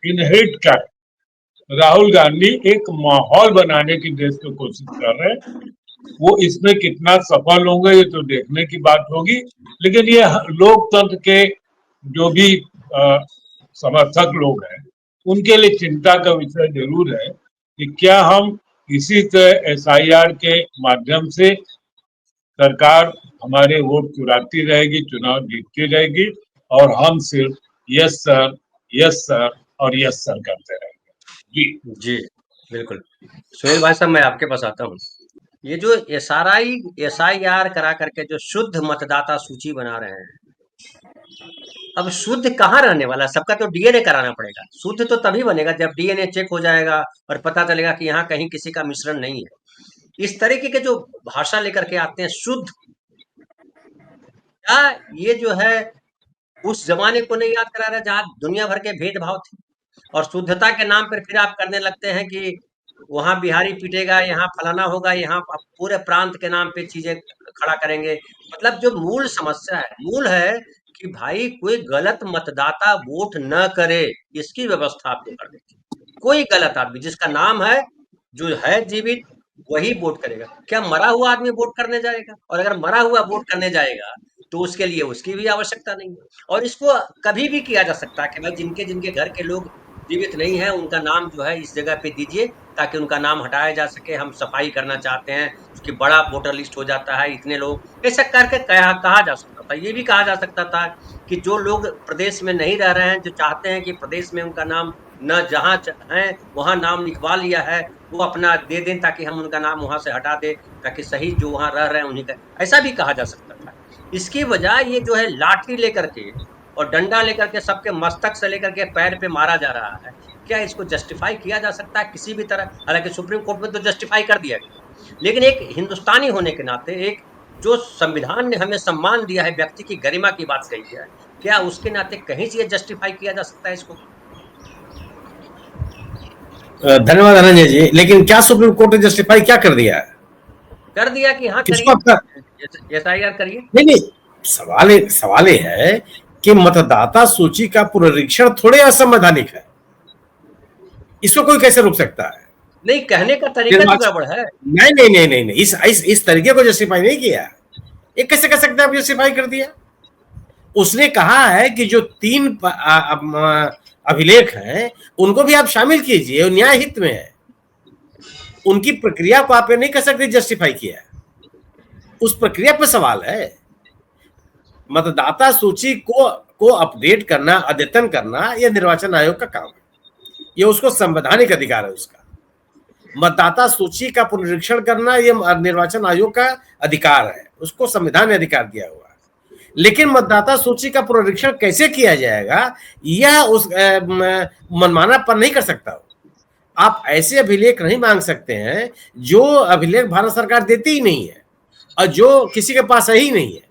[SPEAKER 5] इनहेरिट कर राहुल गांधी एक माहौल बनाने की देश में कोशिश कर रहे हैं। वो इसमें कितना सफल होंगे ये तो देखने की बात होगी, लेकिन ये लोकतंत्र के जो भी समर्थक लोग हैं उनके लिए चिंता का विषय जरूर है कि क्या हम इसी तरह SIR के माध्यम से सरकार हमारे वोट चुराती रहेगी, चुनाव जीतती रहेगी, और हम सिर्फ यस सर और यस सर करते रहेंगे।
[SPEAKER 1] जी बिल्कुल। सुनील भाई साहब, मैं आपके पास आता हूँ। ये जो SIR करा करके जो शुद्ध मतदाता सूची बना रहे हैं, अब शुद्ध कहाँ रहने वाला? सबका तो DNA कराना पड़ेगा। शुद्ध तो तभी बनेगा जब DNA चेक हो जाएगा और पता चलेगा कि यहाँ कहीं किसी का मिश्रण नहीं है। इस तरीके के जो भाषा लेकर के आते हैं शुद्ध, क्या ये जो है उस जमाने को नहीं याद करा रहा जहाँ दुनिया भर के भेदभाव थे, और शुद्धता के नाम पर फिर आप करने लगते हैं कि वहां बिहारी पीटेगा, यहाँ फलाना होगा, यहाँ पूरे प्रांत के नाम पे चीजें खड़ा करेंगे। मतलब जो मूल समस्या है, मूल है कि भाई कोई गलत मतदाता वोट न करे, इसकी व्यवस्था आपको करनी चाहिए। कोई गलत आदमी जिसका नाम है, जो है जीवित, वही वोट करेगा। क्या मरा हुआ आदमी वोट करने जाएगा? और अगर मरा हुआ वोट करने जाएगा तो उसके लिए उसकी भी आवश्यकता नहीं है। और इसको कभी भी किया जा सकता है कि भाई जिनके जिनके घर के लोग जीवित नहीं है उनका नाम जो है इस जगह पे दीजिए, ताकि उनका नाम हटाया जा सके। हम सफाई करना चाहते हैं, उसकी बड़ा वोटर लिस्ट हो जाता है, इतने लोग, ऐसा करके कहा जा सकता था। ये भी कहा जा सकता था कि जो लोग प्रदेश में नहीं रह रहे हैं, जो चाहते हैं कि प्रदेश में उनका नाम न जहाँ है वहां नाम लिखवा लिया है, वो अपना दे दें ताकि हम उनका नाम वहां से हटा दें, ताकि सही जो वहां रह रहे हैं उन्हीं का, ऐसा भी कहा जा सकता था। इसकी बजाय ये जो है लाठी लेकर के और डंडा लेकर के सबके मस्तक से लेकर के पैर पे मारा जा रहा है। क्या इसको जस्टिफाई किया जा सकता है किसी भी तरह? हालांकि सुप्रीम कोर्ट में तो जस्टिफाई कर दिया गया, लेकिन एक हिंदुस्तानी होने के नाते, एक जो संविधान ने हमें सम्मान दिया है, व्यक्ति की गरिमा की बात कही है, क्या उसके नाते कहीं से ये जस्टिफाई किया जा सकता है इसको?
[SPEAKER 6] धन्यवाद धनंजय जी। लेकिन क्या सुप्रीम कोर्ट ने जस्टिफाई क्या कर दिया है?
[SPEAKER 1] कर दिया कि हाँ
[SPEAKER 6] किसको
[SPEAKER 1] करिए, SIR करिए।
[SPEAKER 6] नहीं, सवाल ये है कि मतदाता सूची का पुनरीक्षण थोड़े असंवैधानिक है, इसको कोई कैसे रोक सकता है?
[SPEAKER 1] नहीं, कहने का तरीका तो गड़बड़ है।
[SPEAKER 6] नहीं, इस तरीके को जस्टिफाई नहीं किया। ये कैसे कर सकते हैं? जस्टिफाई कर दिया। उसने कहा है कि जो 3 अभिलेख हैं उनको भी आप शामिल कीजिए, न्याय हित में है। उनकी प्रक्रिया को आप नहीं कर सकते जस्टिफाई किया, उस प्रक्रिया पर सवाल है। मतदाता सूची को अपडेट करना, अद्यतन करना, यह निर्वाचन आयोग का काम है, यह उसको संवैधानिक अधिकार है उसका। मतदाता सूची का पुनरीक्षण करना यह निर्वाचन आयोग का अधिकार है, उसको संविधान ने अधिकार दिया हुआ है। लेकिन मतदाता सूची का पुनरीक्षण कैसे किया जाएगा, यह उस मनमाना पर नहीं कर सकता। आप ऐसे अभिलेख नहीं मांग सकते हैं जो अभिलेख भारत सरकार देती ही नहीं है और जो किसी के पास ही नहीं है।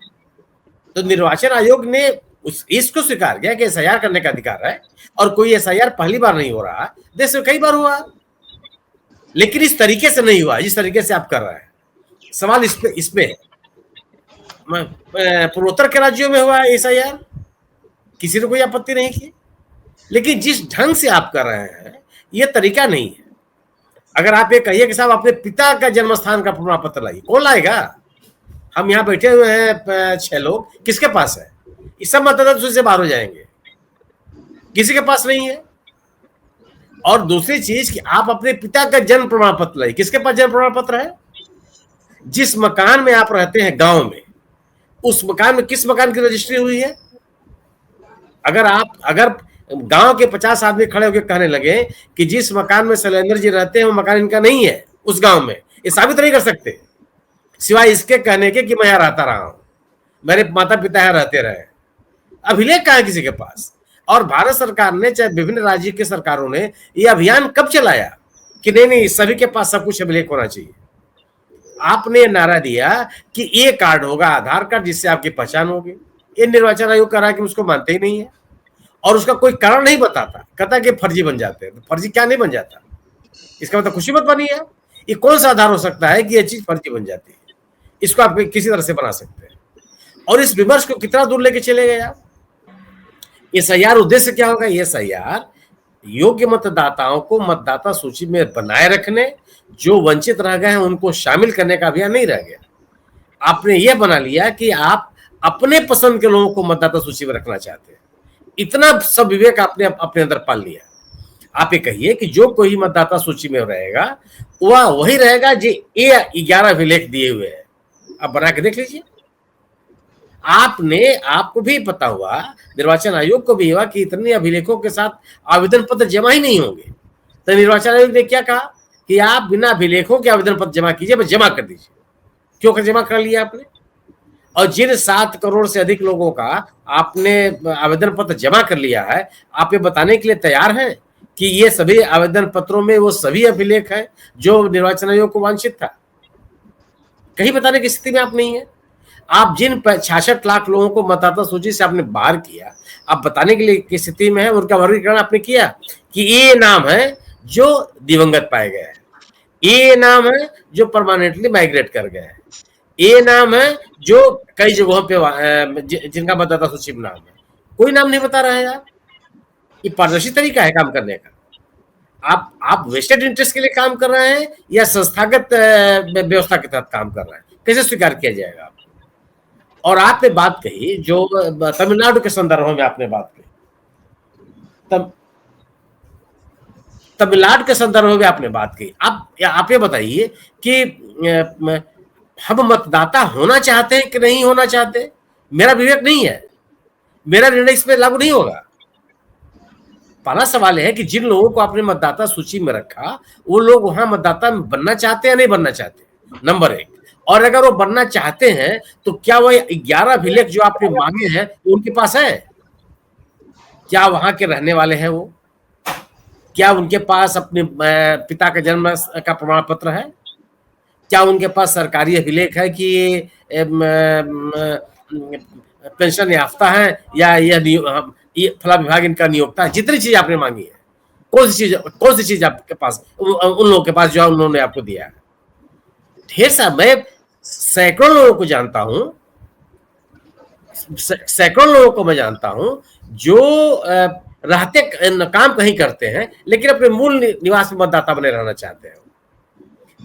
[SPEAKER 6] तो निर्वाचन आयोग ने इसको स्वीकार किया कि एसआईआर करने का अधिकार है, और कोई एसआईआर पहली बार नहीं हो रहा, देश में कई बार हुआ, लेकिन इस तरीके से नहीं हुआ जिस तरीके से आप कर रहे हैं। सवाल इसमें पूर्वोत्तर के राज्यों में हुआ एसआईआर, किसी ने कोई आपत्ति नहीं की, लेकिन जिस ढंग से आप कर रहे हैं ये तरीका नहीं है। अगर आप ये कहिए कि साहब अपने पिता का जन्म स्थान का प्रमाण पत्र लाइए, कौन लाएगा? हम यहाँ बैठे हुए हैं 6 लोग, किसके पास है? इस सब मतदाता सूची से बाहर हो जाएंगे, किसी के पास नहीं है। और दूसरी चीज कि आप अपने पिता का जन्म प्रमाण पत्र लाइए, किसके पास जन्म प्रमाण पत्र है? जिस मकान में आप रहते हैं गांव में, उस मकान में किस मकान की रजिस्ट्री हुई है? अगर गांव के 50 आदमी खड़े होकर कहने लगे कि जिस मकान में शैलेंद्र जी रहते हैं वो मकान इनका नहीं है उस गांव में, ये साबित नहीं कर सकते सिवाय इसके कहने के कि मैं यहाँ रहता रहा हूं, मेरे माता पिता यहाँ रहते रहे। अभिलेख कहाँ है किसी के पास? और भारत सरकार ने, चाहे विभिन्न राज्य की सरकारों ने, ये अभियान कब चलाया कि नहीं सभी के पास सब कुछ अभिलेख होना चाहिए? आपने नारा दिया कि ये कार्ड होगा, आधार कार्ड, जिससे आपकी पहचान होगी। ये निर्वाचन आयोग कह रहा है कि उसको मानते ही नहीं है, और उसका कोई कारण नहीं बताता, कहता कि फर्जी बन जाते हैं। तो फर्जी क्या नहीं बन जाता? इसका मतलब खुशी मत बनी है। ये कौन सा आधार हो सकता है कि ये चीज फर्जी बन जाती है? इसको आप किसी तरह से बना सकते हैं। और इस विमर्श को कितना दूर लेके चले गए आप? एसआईआर उद्देश्य क्या होगा? एसआईआर योग्य मतदाताओं को मतदाता सूची में बनाए रखने, जो वंचित रह गए हैं उनको शामिल करने का अभियान नहीं रह गया। आपने ये बना लिया कि आप अपने पसंद के लोगों को मतदाता सूची में रखना चाहते हैं। इतना सब विवेक आपने अपने अंदर पाल लिया। आप ये कहिए कि जो कोई मतदाता सूची में रहेगा वह वही रहेगा जो ये 11 अभिलेख दिए हुए हैं। आप बना के देख लीजिए। आपको भी पता हुआ, निर्वाचन आयोग को भी हुआ कि इतने अभिलेखों के साथ आवेदन पत्र जमा ही नहीं होंगे। तो निर्वाचन आयोग ने क्या कहा कि आप बिना अभिलेखों के आवेदन पत्र जमा कीजिए, बस जमा कर दीजिए। क्यों जमा कर लिया आपने? और जिन 7 करोड़ से अधिक लोगों का आपने आवेदन पत्र जमा कर लिया है, आप ये बताने के लिए तैयार हैं कि ये सभी आवेदन पत्रों में वो सभी अभिलेख हैं जो निर्वाचन आयोग को वांछित था? कहीं बताने की स्थिति में आप नहीं है। आप जिन 66 लाख लोगों को मतदाता सूची से आपने बाहर किया, आप बताने के लिए की स्थिति में है, उनका वर्गीकरण आपने किया कि ये नाम है जो दिवंगत पाए गए हैं, ये नाम है जो परमानेंटली माइग्रेट कर गए हैं, ये नाम है जो कई जगहों पे जिनका मतदाता सूची में नाम है। कोई नाम नहीं बता रहा है यार। ये पारदर्शी तरीका है काम करने का? आप वेस्टेड इंटरेस्ट के लिए काम कर रहे हैं या संस्थागत व्यवस्था के तहत काम कर रहे हैं? कैसे स्वीकार किया जाएगा? और आपने बात कही जो तमिलनाडु के संदर्भ में आपने बात कही, तमिलनाडु के संदर्भ में आपने बात की। आप ये बताइए कि हम मतदाता होना चाहते हैं कि नहीं होना चाहते? मेरा विवेक नहीं है, मेरा निर्णय इस पर लागू नहीं होगा। पहला सवाल है कि जिन लोगों को आपने मतदाता सूची में रखा वो लोग वहां मतदाता बनना चाहते हैं या नहीं बनना चाहते, नंबर 1। और अगर वो बनना चाहते हैं तो क्या वह 11 अभिलेख जो आपने मांगे हैं उनके पास है? क्या वहां के रहने वाले हैं वो? क्या उनके पास अपने पिता का जन्म का प्रमाण पत्र है? क्या उनके पास सरकारी अभिलेख है कि पेंशन याफ्ता है या ये फला विभाग इनका नियोक्ता है? जितनी चीज आपने मांगी है, कौन सी चीज आपके पास उन लोगों के पास जो उन्होंने आपको दिया है? ढेर सा, मैं सैकड़ों लोगों को जानता हूं, सैकड़ों लोगों को मैं जानता हूं जो रहते काम कहीं करते हैं लेकिन अपने मूल निवास में मतदाता बने रहना चाहते हैं।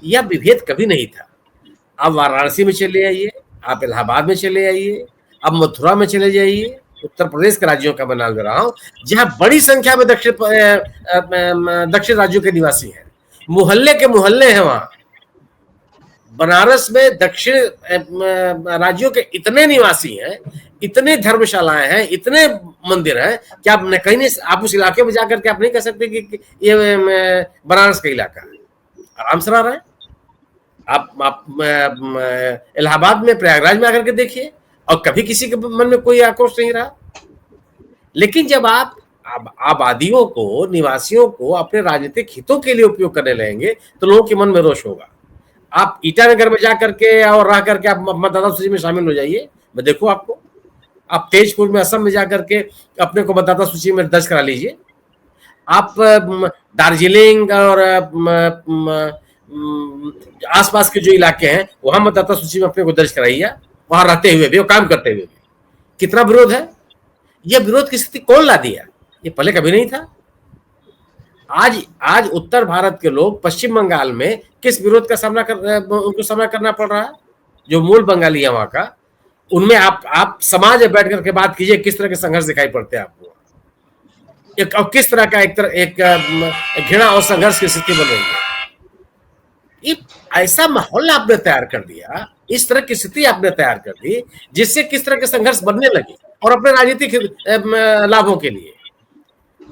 [SPEAKER 6] यह विभेद कभी नहीं था। आप वाराणसी में चले आइए, आप इलाहाबाद में चले आइए, आप मथुरा में चले जाइए, उत्तर प्रदेश के राज्यों का मैं नाम ले रहा हूं जहां बड़ी संख्या में दक्षिण राज्यों के निवासी हैं, मोहल्ले के मोहल्ले हैं। वहां बनारस में दक्षिण राज्यों के इतने निवासी हैं, इतने धर्मशालाएं हैं, इतने मंदिर हैं कि आप कहीं नहीं, आप उस इलाके में जाकर के आप नहीं कह सकते कि ये बनारस का इलाका है। आराम से रह रहे हैं आप इलाहाबाद में, प्रयागराज में आकर के देखिए, और कभी किसी के मन में कोई आक्रोश नहीं रहा। लेकिन जब आप आबादियों को, निवासियों को अपने राजनीतिक हितों के लिए उपयोग करने लगेंगे तो लोगों के मन में रोष होगा। आप ईटानगर में जाकर के और रह करके आप मतदाता सूची में शामिल हो जाइए, मैं देखूं आपको। आप तेजपुर में, असम में जाकर के अपने को मतदाता सूची में दर्ज करा लीजिए। आप दार्जिलिंग और आसपास के जो इलाके हैं वहां मतदाता सूची में अपने को दर्ज कराइए, वहां रहते हुए भी और काम करते हुए भी। कितना विरोध है? यह विरोध की स्थिति कौन ला दिया? ये पहले कभी नहीं था। आज उत्तर भारत के लोग पश्चिम बंगाल में किस विरोध का उनको सामना करना पड़ रहा है? जो मूल बंगाली है वहां का, उनमें आप समाज में बैठ करके बात कीजिए, किस तरह के संघर्ष दिखाई पड़ते हैं आपको, और किस तरह का एक घृणा और संघर्ष की स्थिति बन रही है। ऐसा माहौल आपने तैयार कर दिया, इस तरह की स्थिति आपने तैयार कर दी, जिससे किस तरह के संघर्ष बनने लगे और अपने राजनीतिक लाभों के लिए।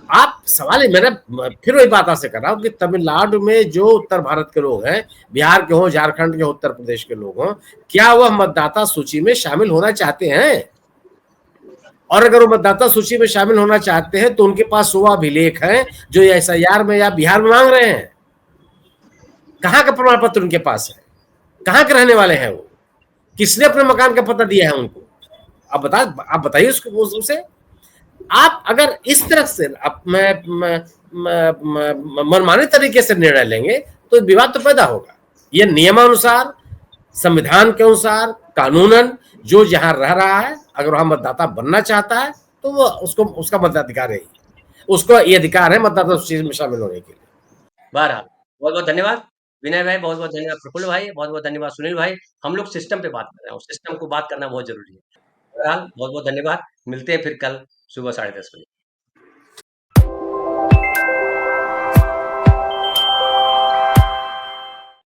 [SPEAKER 6] आप सवाल है, मैंने फिर वही बात आपसे कर रहा हूं कि तमिलनाडु में जो उत्तर भारत के लोग हैं, बिहार के हो, झारखंड के हो, उत्तर प्रदेश के लोग हों, क्या वह मतदाता सूची में शामिल होना चाहते हैं? और अगर वो मतदाता सूची में शामिल होना चाहते हैं तो उनके पास 100 अभिलेख हैं जो SIR में या बिहार में मांग रहे हैं। कहाँ का प्रमाण पत्र उनके पास है? कहाँ के रहने वाले हैं वो? किसने अपने मकान का पता दिया है उनको? आप बताइए उसे। आप अगर इस तरह से मनमाने तरीके से निर्णय लेंगे तो विवाद तो पैदा होगा। यह नियमानुसार, संविधान के अनुसार, कानूनन जो जहां रह रहा है, अगर वहां मतदाता बनना चाहता है तो वो उसका मताधिकार है, उसको ये अधिकार है मतदाता सूची में शामिल होने के लिए।
[SPEAKER 1] बहरहाल बहुत बहुत धन्यवाद विनय भाई, बहुत बहुत धन्यवाद प्रफुल्ल भाई, बहुत बहुत धन्यवाद सुनील भाई। हम लोग सिस्टम पे बात कर रहे हैं, सिस्टम को बात करना बहुत जरूरी है। बहरहाल बहुत बहुत धन्यवाद, मिलते हैं फिर कल सुबह 10:30 बजे।